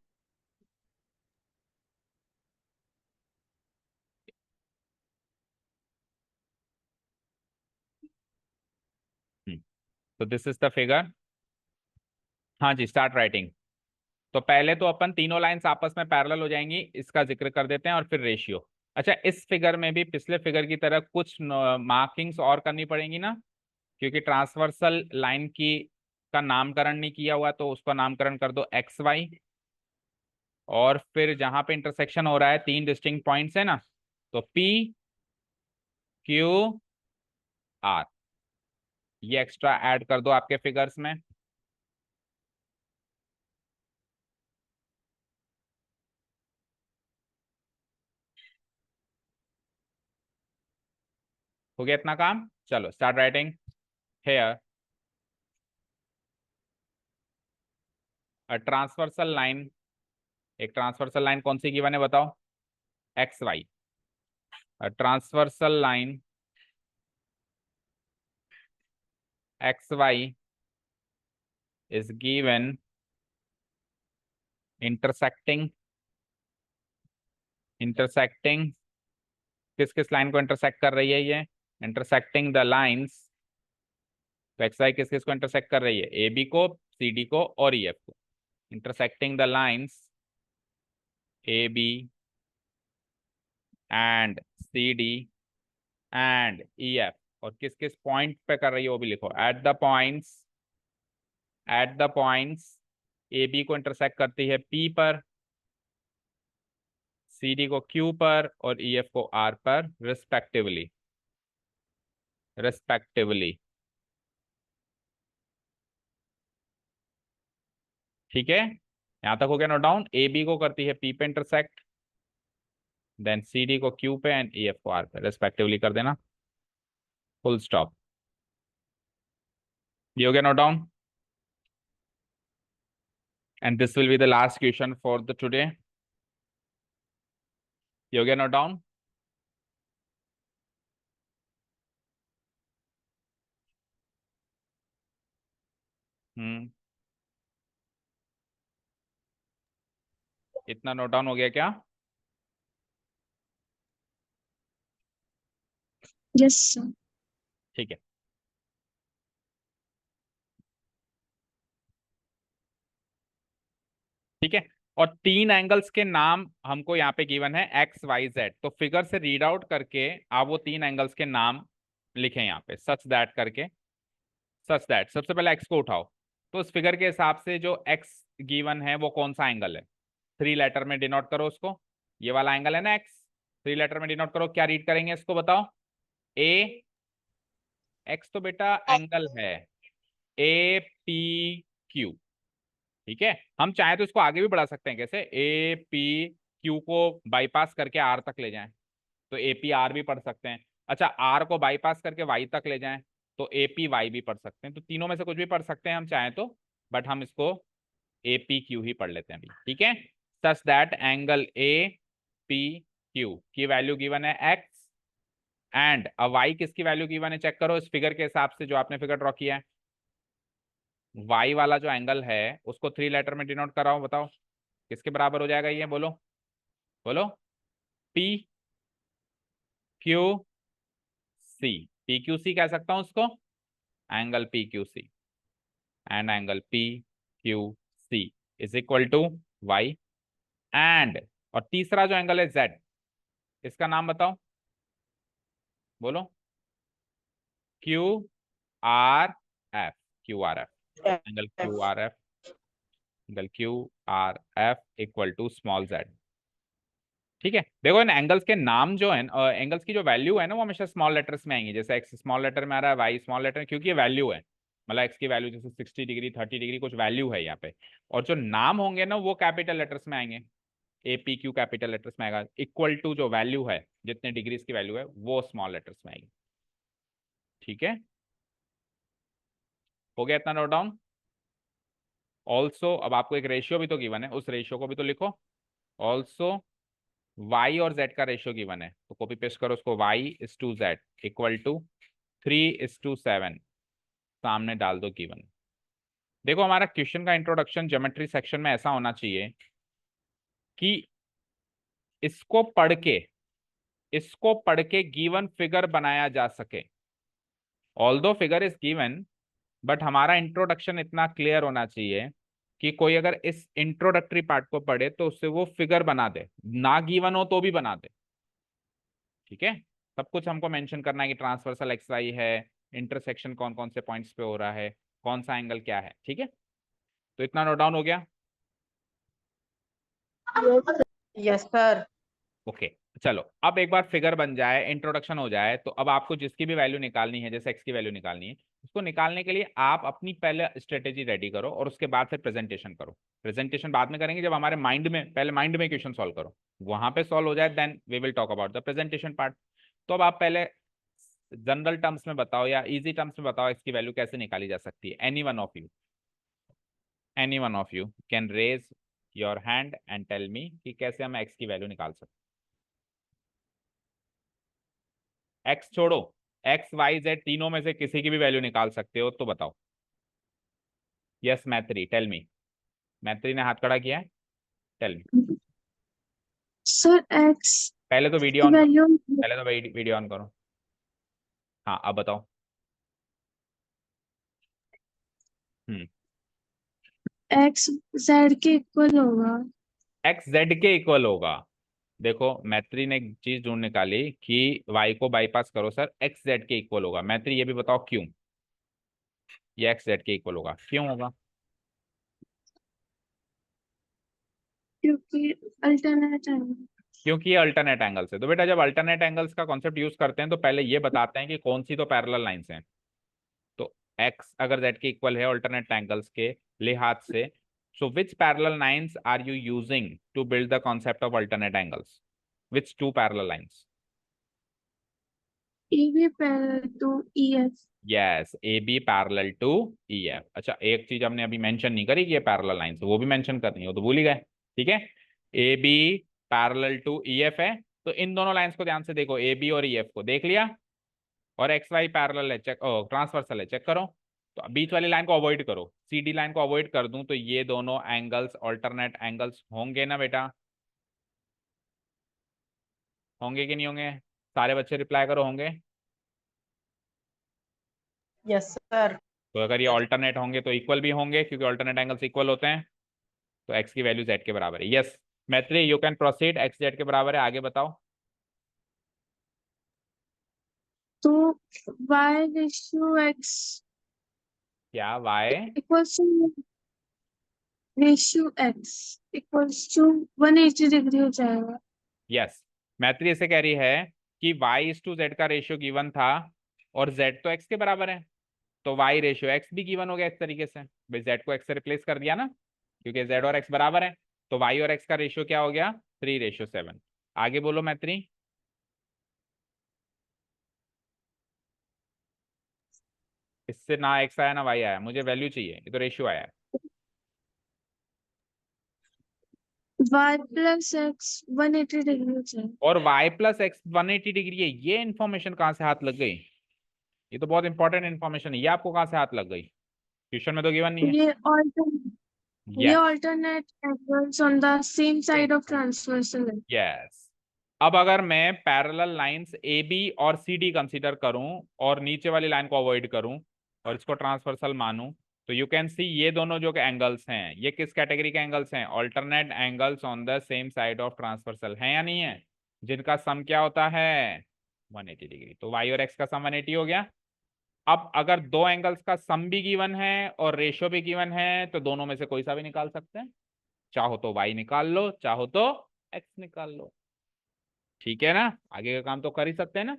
तो दिस इज द फिगर। हाँ जी, स्टार्ट राइटिंग। तो पहले तो अपन तीनों लाइंस आपस में पैरेलल हो जाएंगी, इसका जिक्र कर देते हैं, और फिर रेशियो। अच्छा, इस फिगर में भी पिछले फिगर की तरह कुछ मार्किंग्स और करनी पड़ेंगी ना, क्योंकि ट्रांसवर्सल लाइन की का नामकरण नहीं किया हुआ, तो उसका नामकरण कर दो एक्स वाई। और फिर जहां पे इंटरसेक्शन हो रहा है, 3 डिस्टिंक्ट पॉइंट्स है ना, तो पी क्यू आर, ये एक्स्ट्रा ऐड कर दो आपके फिगर्स में। हो गया इतना काम। चलो start writing. Here transversal line, एक ट्रांसवर्सल लाइन कौन सी गिवन है बताओ? X Y. Transversal line X Y is given intersecting किस किस लाइन को इंटरसेक्ट कर रही है ये? Intersecting the lines. तो एक्स वाई किस किस को इंटरसेक्ट कर रही है? ए बी को, सी डी को और ई एफ को। Intersecting the lines A B and C D and E F. और किस किस पॉइंट पे कर रही है वो भी लिखो। At the points A B को इंटरसेक्ट करती है पी पर, सी डी को क्यू पर और ई एफ को आर पर रिस्पेक्टिवली। ठीक है, यहां तक हो गया नोट डाउन। ए बी को करती है पी पे इंटरसेक्ट, देन सी डी को क्यू पे एंड ई एफ को आर पे रिस्पेक्टिवली कर देना, फुल स्टॉप। ये हो गया note down. And this will be the last question for the today. ये हो गया नोट डाउन। इतना नोट डाउन हो गया क्या? Yes, sir. ठीक है, ठीक है। और 3 एंगल्स के नाम हमको यहाँ पे गिवन है एक्स वाई जेड। तो फिगर से रीड आउट करके आप वो 3 एंगल्स के नाम लिखें यहाँ पे, सच दैट करके। सच दैट, सबसे पहले एक्स को उठाओ। तो उस फिगर के हिसाब से जो एक्स गिवन है वो कौन सा एंगल है? 3 लेटर में डिनोट करो उसको। ये वाला एंगल है ना एक्स, 3 लेटर में डिनोट करो। क्या रीड करेंगे इसको बताओ? ए एक्स तो बेटा एंगल है ए पी क्यू। ठीक है, हम चाहे तो इसको आगे भी बढ़ा सकते हैं, कैसे? ए पी क्यू को बाईपास करके आर तक ले जाएं, तो ए पी आर भी पढ़ सकते हैं। अच्छा, आर को बाईपास करके वाई तक ले जाएं, तो ए पी वाई भी पढ़ सकते हैं। तो तीनों में से कुछ भी पढ़ सकते हैं हम चाहे तो, बट हम इसको ए पी क्यू ही पढ़ लेते हैं अभी। ठीक है, such that angle A P Q की वैल्यू गिवन है एक्स एंड वाई किसकी वैल्यू गिवन है चेक करो इस फिगर के हिसाब से जो आपने फिगर ड्रॉ किया है। वाई वाला जो एंगल है उसको 3 लेटर में डिनोट कराओ, बताओ किसके बराबर हो जाएगा ये, बोलो बोलो। P Q C, P Q C कह सकता हूं उसको, angle P Q C and angle P Q C is equal to y and, और तीसरा जो एंगल है जेड, इसका नाम बताओ, बोलो। Q R F, Q R F, angle Q R F, angle Q R F equal to small z. ठीक है, देखो इन एंगल्स के नाम जो है, एंगल्स की जो वैल्यू है ना वो हमेशा स्मॉल लेटर्स में आएंगी, जैसे एक्स स्मॉल लेटर में आ रहा है, वाई स्मॉल लेटर, क्योंकि ये वैल्यू है, मतलब एक्स की वैल्यू जैसे 60 डिग्री 30 डिग्री कुछ वैल्यू है यहाँ पे, और जो नाम होंगे ना वो कैपिटल लेटर्स में आएंगे, ए पी क्यू कैपिटल लेटर्स में आएगा, इक्वल टू जो वैल्यू है जितने डिग्रीज की वैल्यू है वो स्मॉल लेटर्स में आएगी। ठीक है, हो गया इतना नोट डाउन। ऑल्सो अब आपको एक रेशियो भी तो गिवन है, उस रेशियो को भी तो लिखो। ऑल्सो y और z का रेशियो गिवन है, तो कॉपी पेस्ट करो उसको, y/z इक्वल टू 3:7 सामने डाल दो गिवन। देखो हमारा क्वेश्चन का इंट्रोडक्शन ज्योमेट्री सेक्शन में ऐसा होना चाहिए कि इसको पढ़ के गिवन फिगर बनाया जा सके। Although figure is given, but हमारा इंट्रोडक्शन इतना क्लियर होना चाहिए कि कोई अगर इस इंट्रोडक्टरी पार्ट को पढ़े तो उससे वो फिगर बना दे, ना गिवन हो तो भी बना दे। ठीक है, सब कुछ हमको मेंशन करना है कि ट्रांसवर्सल एक्स वाई है, इंटरसेक्शन कौन कौन से पॉइंट्स पे हो रहा है, कौन सा एंगल क्या है। ठीक है, तो इतना नोट डाउन हो गया। Yes sir. ओके, चलो अब एक बार फिगर बन जाए, इंट्रोडक्शन हो जाए, तो अब आपको जिसकी भी वैल्यू निकालनी है, जैसे एक्स की वैल्यू निकालनी है, उसको निकालने के लिए आप अपनी पहले स्ट्रेटेजी रेडी करो और उसके बाद फिर प्रेजेंटेशन करो। प्रेजेंटेशन बाद में करेंगे जब हमारे माइंड में, पहले माइंड में क्वेश्चन सॉल्व करो, वहां पे सॉल्व हो जाए then we will talk about the presentation part. तो अब आप पहले जनरल टर्म्स में बताओ या इजी टर्म्स में बताओ एक्स की वैल्यू कैसे निकाली जा सकती है। Any one of you can raise your hand and tell me कि कैसे हम एक्स की वैल्यू निकाल सकते हैं। एक्स छोड़ो, एक्स वाई जेड तीनों में से किसी की भी वैल्यू निकाल सकते हो, तो बताओ। यस मैत्री, टेल मी। मैत्री ने हाथ खड़ा किया है, टेल मी। सर एक्स पहले तो वीडियो की ऑन करो, वैल्यू पहले तो वीडियो ऑन करो। हाँ अब बताओ। हम्म, एक्स जेड के इक्वल होगा। एक्स जेड के इक्वल होगा। देखो मैत्री ने एक चीज ढूंढ निकाली कि y को बाईपास करो सर, एक्स जेड के इक्वल होगा। मैत्री ये भी बताओ क्यों ये एक्स जेड के इक्वल होगा, क्यों होगा? क्योंकि अल्टरनेट है। क्योंकि ये अल्टरनेट एंगल्स है। तो बेटा जब अल्टरनेट एंगल्स का कॉन्सेप्ट यूज करते हैं तो पहले ये बताते हैं कि कौन सी तो पैरेलल लाइंस हैं। तो x अगर z के इक्वल है अल्टरनेट एंगल्स के लिहाज से, so which parallel lines are you using to build the concept of alternate angles? Which two parallel lines? EV parallel to EF. Yes, A B parallel to E F. अच्छा एक चीज हमने अभी mention नहीं करी कि ये पैरेलल लाइंस, वो भी मेंशन करनी हो तो भूल ही गए। ठीक है, A B parallel to E F है, तो इन दोनों लाइंस को ध्यान से देखो, ए बी और ई एफ को देख लिया, और एक्स वाई पैरेलल है, चेक, ट्रांसवर्सल है, चेक करो। तो बीच वाली लाइन को अवॉइड करो, सी डी लाइन को अवॉइड कर दूं तो ये दोनों एंगल्स अल्टरनेट एंगल्स होंगे ना बेटा? होंगे कि नहीं होंगे? सारे बच्चे रिप्लाई करो, होंगे? Yes sir. तो अगर ये ऑल्टरनेट होंगे तो इक्वल भी होंगे, क्योंकि ऑल्टरनेट एंगल्स इक्वल होते हैं। तो एक्स की वैल्यू जेड के बराबर है। Yes Maitri you can proceed, x z के बराबर है, आगे बताओ। तो वाई रेशियो एक्स क्या y? Equals to ratio x equals to 180 degree हो जाएगा। यस, मैत्री ऐसे कह रही है कि y/z का रेशियो गिवन था और z तो x के बराबर है, तो y रेशियो x भी गिवन हो गया इस तरीके से। भाई z को x से रिप्लेस कर दिया ना, क्योंकि z और x बराबर है, तो y और x का रेशियो क्या हो गया? 3:7। आगे बोलो मैत्री। इससे ना x आया ना y आया, मुझे वैल्यू चाहिए, ये तो रेशियो आया है। y plus x 180 डिग्री हो जाएगा। और y प्लस एक्स 180 डिग्री है, ये इन्फॉर्मेशन कहाँ से हाथ लग गई? ये तो बहुत इंपॉर्टेंट इन्फॉर्मेशन है, ये आपको कहाँ से हाथ लग गई? क्वेश्चन में तो गिवन नहीं है। ये yes alternate angles on the same side of transversal line। Yes. अब अगर मैं पैरेलल लाइंस ए बी और सी डी कंसीडर करूं और नीचे वाली लाइन को अवॉइड करूं और इसको ट्रांसवर्सल मानूं, तो यू कैन सी ये दोनों जो एंगल्स हैं ये किस कैटेगरी के एंगल्स हैं? Alternate angles on the same side of transversal हैं या नहीं है? जिनका सम क्या होता है? 180 डिग्री। तो वाई और एक्स का सम 180 हो गया। अब अगर दो एंगल्स का सम भी गिवन है और रेशियो भी गिवन है तो दोनों में से कोई सा भी निकाल सकते हैं। चाहो तो वाई निकाल लो, चाहो तो एक्स निकाल लो। ठीक है ना, आगे का काम तो कर ही सकते हैं ना।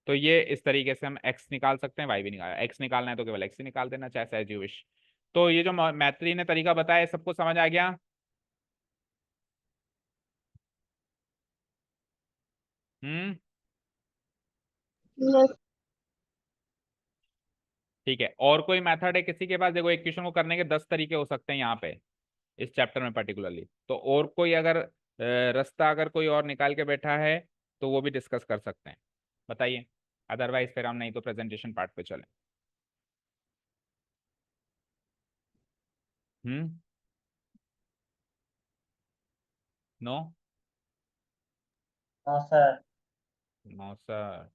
तो ये इस तरीके से हम x निकाल सकते हैं, y भी निकाल, x निकालना है तो केवल x ही निकाल देना, चाहे एज यू विश। तो ये जो मैत्री ने तरीका बताया सबको समझ आ गया? हम्म, Yes. ठीक है। और कोई मेथड है किसी के पास? देखो एक क्वेश्चन को करने के 10 तरीके हो सकते हैं यहाँ पे इस चैप्टर में पर्टिकुलरली। तो और कोई अगर रास्ता अगर कोई और निकाल के बैठा है तो वो भी डिस्कस कर सकते हैं, बताइए। अदरवाइज फिर हम नहीं तो प्रेजेंटेशन पार्ट पे चलें। No no sir. No sir.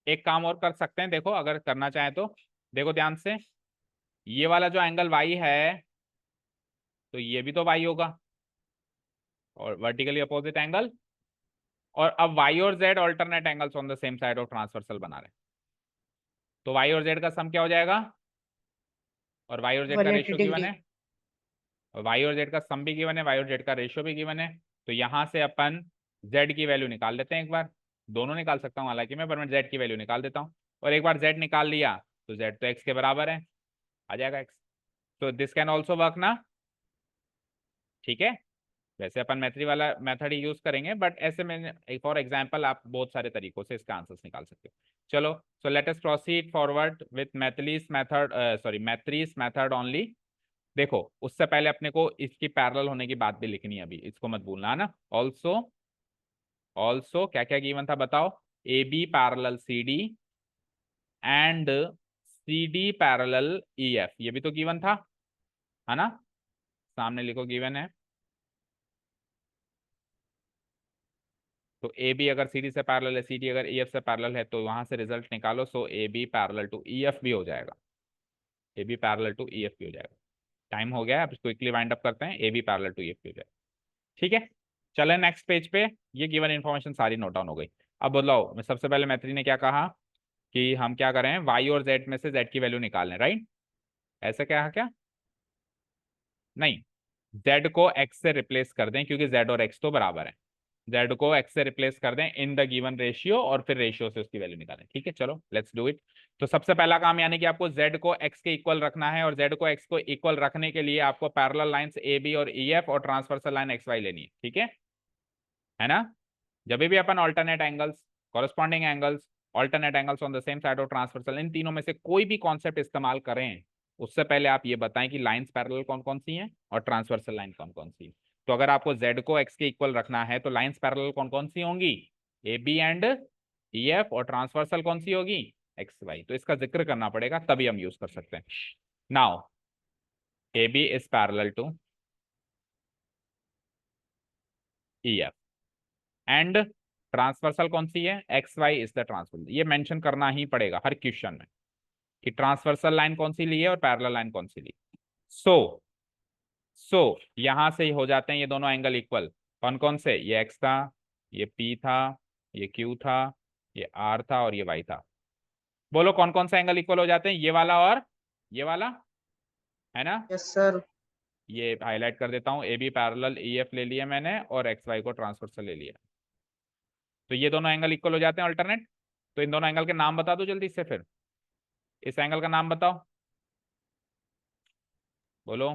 एक काम और कर सकते हैं, देखो अगर करना चाहें तो देखो ध्यान से, ये वाला जो एंगल y है तो ये भी तो y होगा और वर्टिकली अपोजिट एंगल। और अब y और z alternate angles on the same side of transversal बना रहे हैं, तो y और z का सम क्या हो जाएगा? और y और z का 180 रेशियो गिवन डिग्री। है, और y और z का सम भी गिवन है, y और z का रेशियो भी गिवन है। तो यहां से अपन z की वैल्यू निकाल लेते हैं एक बार। दोनों निकाल सकता हूँ हालांकि मैं, पर मैं z की वैल्यू निकाल देता हूँ। और एक बार z निकाल लिया तो z तो x के बराबर है, आ जाएगा x। तो दिस कैन ऑल्सो वर्क ना? ठीक है, वैसे अपन मैथ्री वाला मेथड ही यूज करेंगे, बट ऐसे में एक फॉर एग्जांपल आप बहुत सारे तरीकों से इसका आंसर्स निकाल सकते हो। चलो, so let us proceed forward with मैथलीस मेथड, सॉरी मैथ्रीज मेथड ओनली। देखो उससे पहले अपने को इसकी पैरेलल होने की बात भी लिखनी है, अभी इसको मत भूलना है ना। ऑल्सो ऑल्सो क्या क्या गिवन था बताओ? A B parallel C D and C D parallel E F, ये भी तो गिवन था, है ना? सामने लिखो गिवन है। तो ए बी अगर सी डी से पैरेलल है, सी डी अगर ई एफ से पैरेलल है, तो वहां से रिजल्ट निकालो। So A B parallel to E F भी हो जाएगा, A B parallel to E F भी हो जाएगा। टाइम हो गया है, अब क्विकली वाइंड अप करते हैं। A B parallel to E F भी हो जाएगा। ठीक है, चले नेक्स्ट पेज पे। ये गिवन इन्फॉर्मेशन सारी नोट डाउन हो गई। अब बताओ, सबसे पहले मैत्री ने क्या कहा कि हम क्या करें, वाई और जेड में से जेड की वैल्यू निकाल लें, राइट? ऐसा क्या क्या? नहीं, जेड को एक्स से रिप्लेस कर दें क्योंकि जेड और एक्स तो बराबर है। जेड को एक्स से रिप्लेस कर दें इन द गिवन रेशियो और फिर रेशियो से उसकी वैल्यू निकालें। ठीक है, चलो लेट्स डू इट। तो सबसे पहला काम यानी कि आपको जेड को एक्स के इक्वल रखना है, और जेड को एक्स को इक्वल रखने के लिए आपको पैरेलल लाइंस ए बी और ई एफ और ट्रांसवर्सल लाइन एक्स वाई लेनी है। ठीक है ना? जब भी अपन alternate angles, corresponding angles, alternate angles on the same side of transversal, इन तीनों में से कोई भी कॉन्सेप्ट इस्तेमाल करें उससे पहले आप ये बताएं कि लाइंस पैरेलल कौन कौन सी हैं और ट्रांसवर्सल लाइन कौन कौन सी है। तो अगर आपको z को x के इक्वल रखना है तो लाइंस पैरेलल कौन कौन सी होंगी? A B and E F. और ट्रांसवर्सल कौन सी होगी? X Y. तो इसका जिक्र करना पड़ेगा तभी हम यूज कर सकते हैं। Now A B is parallel to E F and transversal कौन सी है? X Y is the transversal. ये मेंशन करना ही पड़ेगा हर क्वेश्चन में कि ट्रांसवर्सल लाइन कौन सी ली है और पैरेलल लाइन कौन सी ली। सो यहां से ही हो जाते हैं ये दोनों एंगल इक्वल। कौन कौन से? ये x था, ये p था, ये q था, ये r था और ये y था। बोलो कौन कौन से एंगल इक्वल हो जाते हैं? ये वाला और ये वाला, है ना? Yes sir. ये हाईलाइट कर देता हूँ, A B parallel E F ले लिया मैंने और एक्स वाई को ट्रांसवर्सल ले लिया। तो ये दोनों एंगल इक्वल हो जाते हैं अल्टरनेट। तो इन दोनों एंगल के नाम बता दो जल्दी से। फिर इस एंगल का नाम बताओ, बोलो।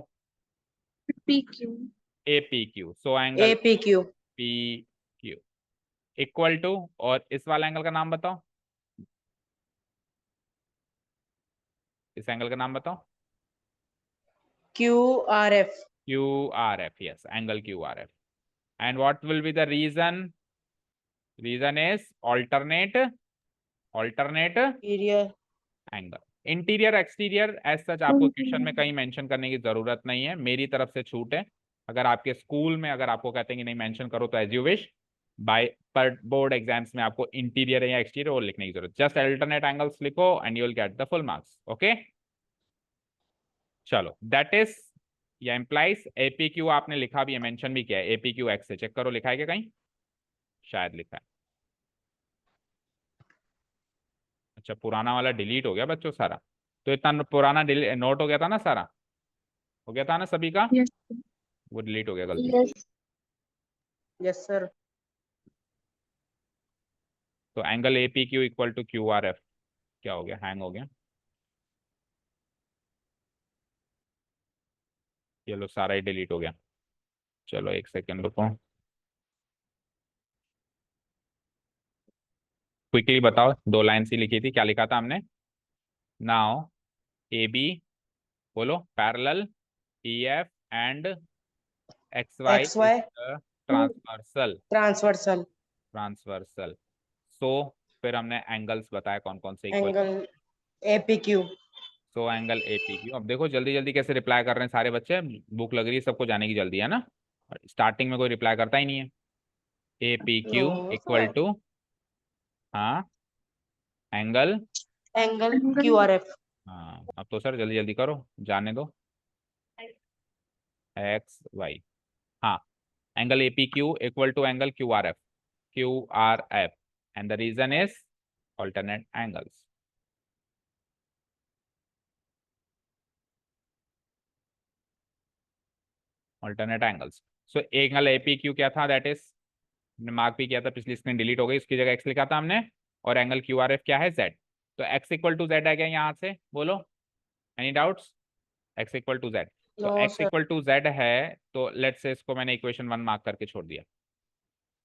P Q. A P Q. So angle A P Q. P Q. Equal to, और इस वाला एंगल का नाम बताओ, इस एंगल का नाम बताओ। QRF. QRF, yes, angle QRF. And what will be the reason? Reason is alternate Interior. Angle. Interior exterior as such आपको क्वेश्चन में कहीं मेंशन करने की जरूरत नहीं है, मेरी तरफ से छूट है। अगर आपके स्कूल में अगर आपको कहते हैं कि नहीं मेंशन करो तो एज यू विश, बाय पर बोर्ड एग्जाम्स में आपको इंटीरियर या एक्सटीरियर वो लिखने की जरूरत, जस्ट अल्टरनेट एंगल्स लिखो and you will get the full marks. Okay चलो, दैट इज या इम्प्लाइज एपीक्यू आपने लिखा भी है, मेंशन भी किया है, एपीक्यू एक्स से चेक करो, लिखा है क्या कहीं? शायद लिखा है। अच्छा, पुराना वाला डिलीट हो गया बच्चों सारा, तो इतना पुराना नोट हो गया था ना, सारा हो गया था ना सभी का, Yes. वो डिलीट हो गया गलती से। Yes. Yes, sir. तो एंगल एपीक्यू इक्वल टू क्यूआरएफ क्या हो गया? हैंग हो गया। ये लो सारा ही डिलीट हो गया। चलो एक सेकेंड रुको, क्विकली बताओ, 2 लाइन सी लिखी थी, क्या लिखा था हमने? नाउ ए बी, बोलो, parallel EF and XY XY. Transversal. Transversal. Transversal. So फिर हमने एंगल्स बताया कौन कौन से equal. Angle APQ. So angle APQ. अब देखो जल्दी जल्दी कैसे रिप्लाई कर रहे हैं सारे बच्चे, भूख लग रही है सबको, जाने की जल्दी है ना, स्टार्टिंग में कोई रिप्लाई करता ही नहीं है। APQ No, equal sir. To, हाँ, एंगल, Angle QRF. हाँ अब तो सर जल्दी जल्दी करो, जाने दो, XY, हाँ, angle APQ equal to angle QRF and the reason is alternate angles. Alternate angles. So angle APQ क्या था? दैट इज मार्क भी किया था, पिछली स्क्रीन डिलीट हो गई, उसकी जगह एक्स लिखा था हमने, और एंगल क्यूआरएफ क्या है? जेड। तो एक्स इक्वल टू जेड आ गया यहाँ से, बोलो any doubts? X equal to z, तो No, x sir. Equal to z है, तो लेट्स से इसको मैंने इक्वेशन 1 मार्क करके छोड़ दिया।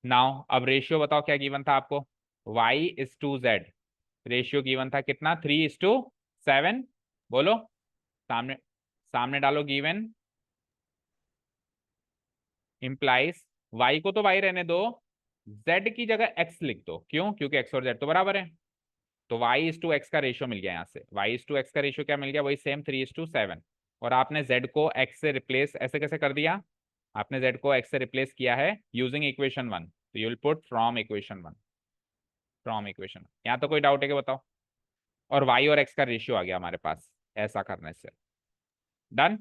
नाउ अब रेशियो बताओ क्या गिवन था आपको? y/z, रेशियो गिवन था कितना? 3:7। बोलो, सामने सामने डालो, गिवन इम्प्लाइज y को तो y रहने दो, z की जगह x लिख दो। क्यों? क्योंकि x और z तो बराबर है, तो y/x का रेशियो मिल गया यहाँ से। y/x का रेशियो क्या मिल गया? वही सेम 3:7। और आपने z को x से रिप्लेस ऐसे कैसे कर दिया? आपने z को x से रिप्लेस किया है यूजिंग इक्वेशन 1, तो you will put from equation 1, from equation. यहाँ तो कोई डाउट है कि बताओ? और y और x का रेशियो आ गया हमारे पास ऐसा करने से। डन।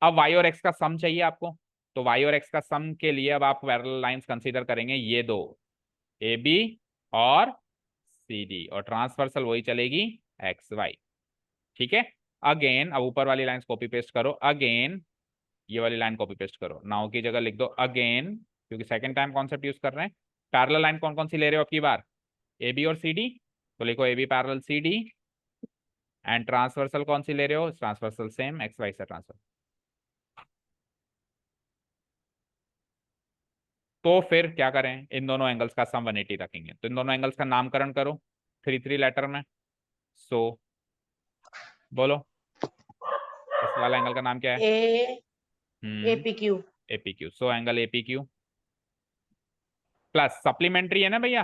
अब y और x का सम चाहिए आपको, तो y और x का सम के लिए अब आप पैरेलल लाइंस कंसीडर करेंगे, ये दो, AB और CD, और ट्रांसवर्सल वही चलेगी XY। ठीक है, अगेन अब ऊपर वाली लाइंस कॉपी पेस्ट करो, अगेन ये वाली लाइन कॉपी पेस्ट करो, नाउ की जगह लिख दो अगेन, क्योंकि सेकंड टाइम कॉन्सेप्ट यूज कर रहे हैं। पैरेलल लाइन कौन कौन सी ले रहे हो अब की बार? AB और CD, तो लिखो AB parallel CD। And transversal कौन सी ले रहे हो? ट्रांसवर्सल सेम XY से ट्रांसफर। तो फिर क्या करें? इन दोनों एंगल्स का सम 180 रखेंगे, तो इन दोनों एंगल्स का नामकरण करो 3 लेटर में। सो बोलो, इस वाला एंगल का नाम क्या है? APQ. एपीक्यू। सो एंगल एपीक्यू प्लस सप्लीमेंट्री है ना भैया,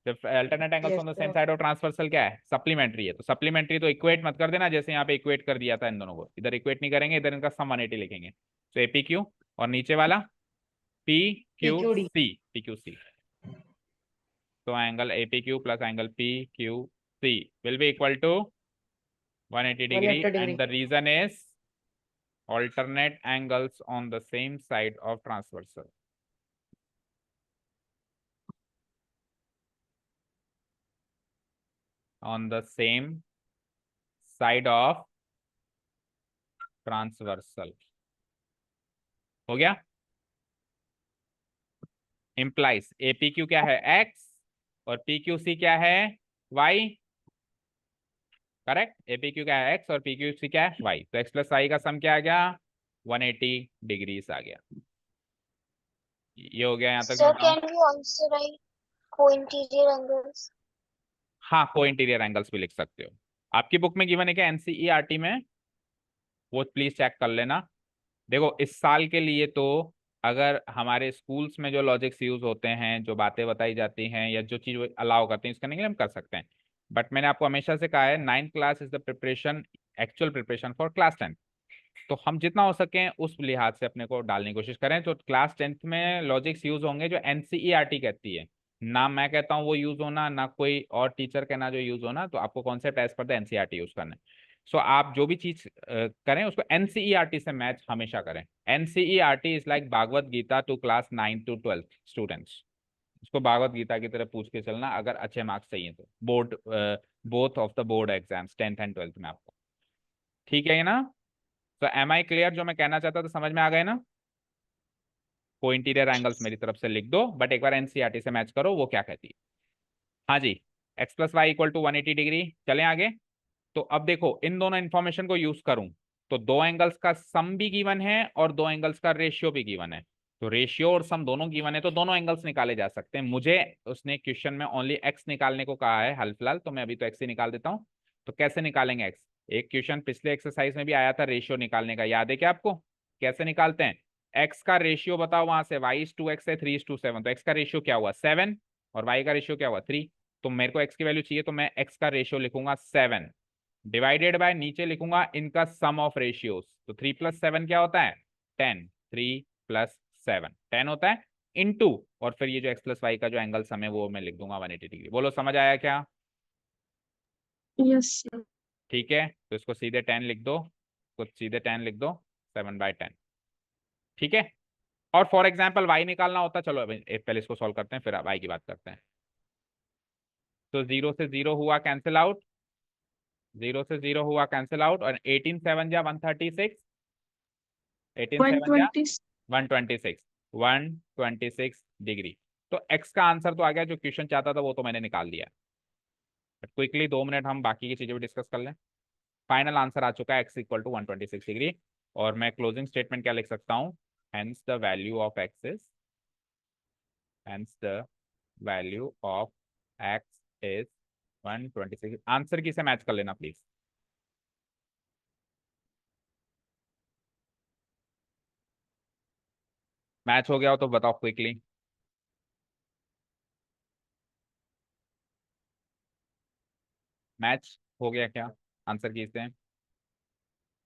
जब alternate angles Yes, on the same sir. Side of transversal क्या है? सप्लीमेंट्री है। तो सप्लीमेंट्री तो इक्वेट मत कर देना, जैसे यहाँ पे इक्वेट कर दिया था इन दोनों को, इधर इक्वेट नहीं करेंगे, इधर इनका सम 180 लिखेंगे। तो एपीक्यू और नीचे वाला PQD. PQC। तो angle APQ plus angle PQC will be equal to 180 degree 180 degree. and the reason is alternate angles on the same side of transversal. On the same side of transversal. हो गया? Implies APQ क्या है? X और PQC क्या है? Y। Correct, APQ क्या है? X और PQC क्या है? Y। तो X प्लस Y का सम क्या आ गया? 180 डिग्रीज आ गया। ये हो गया यहाँ तक। Sir, can we also write Co-interior angles. हाँ, को इंटीरियर एंगल्स भी लिख सकते हो। आपकी बुक में गिवन है क्या एनसीईआरटी में? वो प्लीज चेक कर लेना। देखो इस साल के लिए तो अगर हमारे स्कूल्स में जो लॉजिक्स यूज होते हैं, जो बातें बताई जाती हैं या जो चीज अलाउ करते हैं, इसका नहीं हम कर सकते हैं। बट मैंने आपको हमेशा से कहा है 9th class is the preparation, actual preparation for class 10। तो हम जितना हो सके उस लिहाज से अपने को डालने की कोशिश करें। तो क्लास 10th में लॉजिक्स यूज होंगे जो एनसीईआरटी कहती है, ना मैं कहता हूँ वो यूज होना, ना कोई और टीचर कहना जो यूज होना। तो आपको concept as per the NCERT use करना है। सो आप जो भी चीज करें उसको एनसीईआरटी से मैच हमेशा करें। NCERT is like Bhagavad Gita to class 9 to 12 students. उसको भागवत गीता की तरह पूछ के चलना अगर अच्छे मार्क्स चाहिए तो, board both of the board exams 10th and 12th में आपको। ठीक है ना? तो एम आई क्लियर? जो मैं कहना चाहता था समझ में आ गए ना? को इंटीरियर एंगल्स मेरी तरफ से लिख दो, बट एक बार एनसीईआरटी से मैच करो वो क्या कहती है। हाँ जी, x + y = 180 डिग्री। चलें आगे। तो अब देखो इन दोनों इंफॉर्मेशन को यूज करूं तो दो एंगल्स का सम भी गिवन है और दो एंगल्स का रेशियो भी गिवन है। तो रेशियो और सम दोनों गिवन है तो दोनों एंगल्स निकाले जा सकते हैं। मुझे उसने क्वेश्चन में ओनली एक्स निकालने को कहा है हाल फिलहाल, तो मैं अभी तो एक्स ही निकाल देता हूं। तो कैसे निकालेंगे एक्स? एक क्वेश्चन पिछले एक्सरसाइज में भी आया था रेशियो निकालने का, याद है क्या आपको? कैसे निकालते हैं? एक्स का रेशियो बताओ वहां से, y/2x है 3/7। तो एक्स का रेशियो क्या हुआ 7 और y का रेशियो क्या हुआ 3। तो मेरे को एक्स की वैल्यू चाहिए तो मैं एक्स का रेशियो लिखूंगा 7 डिवाइडेड बाय नीचे लिखूंगा इनका सम ऑफ रेशियोज। तो 3 + 7 क्या होता है 10। 3 + 7 10 होता है इनटू, और फिर ये जो x + y का जो एंगल सम है वो मैं लिख दूंगा 180 डिग्री। बोलो समझ आया क्या? Yes sir. ठीक है, तो इसको सीधे 10 लिख दो, कुछ सीधे 10 लिख दो, 7/10। ठीक है। और फॉर एग्जाम्पल y निकालना होता, चलो अभी पहले इसको सॉल्व करते हैं फिर y की बात करते हैं। तो 0 से 0 हुआ कैंसिल आउट, 0 से 0 हुआ कैंसिल आउट, और 18 7 जा 136, 18 7 जा 120। 126, 126 डिग्री। तो x का आंसर तो आ गया, जो क्वेश्चन चाहता था वो तो मैंने निकाल दिया। क्विकली 2 मिनट हम बाकी की चीजें भी डिस्कस कर लें। फाइनल आंसर आ चुका है x = 126 डिग्री। और मैं क्लोजिंग स्टेटमेंट क्या लिख सकता हूँ? Hence the value of x is, hence the value of x is 126। Answer की से मैच कर लेना प्लीज। मैच हो गया हो तो बताओ क्विकली। मैच हो गया क्या आंसर की से?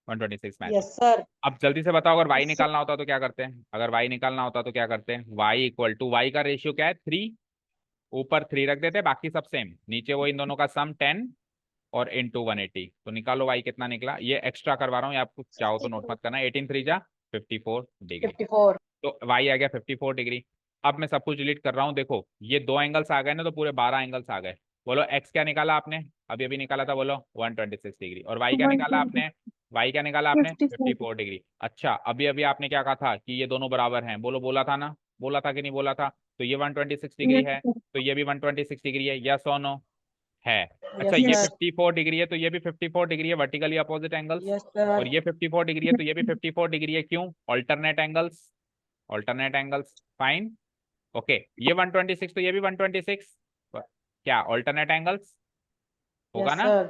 126 मैच हो। Yes sir. अब जल्दी से बताओ, अगर y Yes, sir. निकालना होता तो क्या करते हैं? अगर y निकालना होता तो क्या करते हैं? y का रेशियो क्या है 3, ऊपर 3 रख देते, बाकी सब सेम, नीचे वो इन दोनों का सम 10 और इंटू 180। तो निकालो y कितना निकला। ये एक्स्ट्रा करवा रहा हूँ, आप कुछ चाहो तो नोट मत करना। 18 3 जा 54 डिग्री। 54। तो y आ गया 54 डिग्री। अब मैं सब कुछ डिलीट कर रहा हूँ। देखो ये दो एंगल्स आ गए ना, तो पूरे 12 एंगल्स आ गए। बोलो x क्या निकाला आपने? अभी अभी निकाला था, बोलो 126 डिग्री। और y क्या निकाला आपने? y क्या निकाला आपने? 54 डिग्री। अच्छा अभी अभी आपने क्या कहा था कि ये दोनों बराबर हैं? बोलो बोला था ना? बोला था कि नहीं बोला था? तो ये 126 डिग्री है, तो ये भी 126 डिग्री है, यस और नो? है। अच्छा यस ये सर। 54 डिग्री है तो ये भी 54 डिग्री है, वर्टिकली अपोजिट एंगल्स। यस और सर। ये 54 डिग्री है तो ये भी 54 डिग्री है। क्यों? Alternate angles, alternate angles. Fine, okay. ये 126 तो ये भी 126, क्या ऑल्टरनेट एंगल्स होगा यस ना? सर।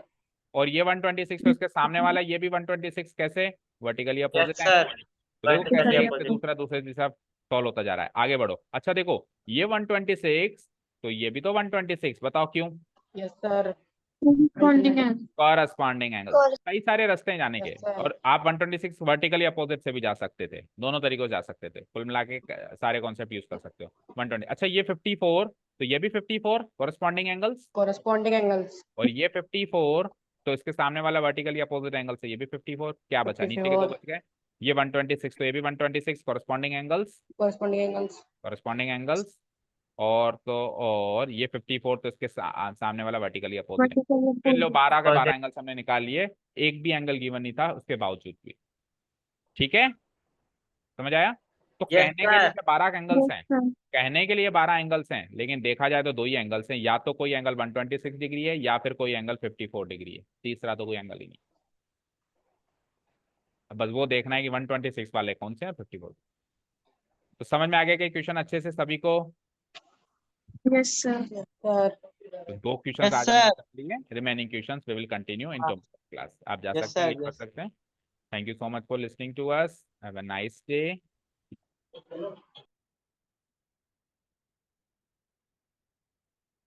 और ये 126 तो इसके सामने वाला ये भी 126, कैसे? वर्टिकली यस अपोजिट है। सर, तो देखो कैसे वर्टिकली एक से अपोजिट। दूसरा, दूसरे से तीसरा सॉल्व होता जा रहा है। आगे बढ़ो। अच्छा देखो ये 126 तो ये भी तो 126, बताओ क्यों? Yes sir. कॉरस्पॉन्डिंग है। Corresponding angle. कई सारे रास्ते हैं जाने के, यस सर। और आप 126 वर्टिकली अपोजिट से भी जा सकते थे, दोनों तरीकों से जा सकते थे। कुल मिला के सारे कॉन्सेप्ट यूज कर सकते हो। 120। अच्छा ये 54 तो ये भी 54 कॉरस्पॉन्डिंग एंगल्स, कॉरेस्पॉन्डिंग एंगल्स। और ये 54 तो इसके सामने वाला वर्टिकली अपोजिट एंगल से ये भी 54। क्या बचा? नीचे के दो 54 बच गए। ये 126 तो ये भी 126 corresponding angles, corresponding angles. Corresponding angles. और तो और ये 54 तो इसके सामने वाला वर्टिकली अपोजिट है। फिर लो 12 के 12 एंगल्स हमने निकाल लिए, एक भी एंगल गिवन नहीं था उसके बावजूद भी। ठीक है, समझ आया? तो यस कहने के लिए सर। 12 एंगल्स हैं, कहने के लिए 12 एंगल्स हैं, लेकिन देखा जाए तो दो ही एंगल्स हैं। या तो कोई एंगल 126 डिग्री है या फिर कोई एंगल 54 डिग्री है, तीसरा तो कोई एंगल ही नहीं। अब बस वो देखना है कि 126 वाले कौन से हैं 54। तो समझ में आ गया कि क्वेश्चन अच्छे से सभी को? Yes, sir. Yes, sir. तो 2 क्वेश्चन Yes, आज हमने sir. कर लिए, remaining questions we will continue in to class. आप जा Yes, सकते हैं, sir. रीड कर Yes. सकते हैं। Thank you so much for listening to us, have a nice day.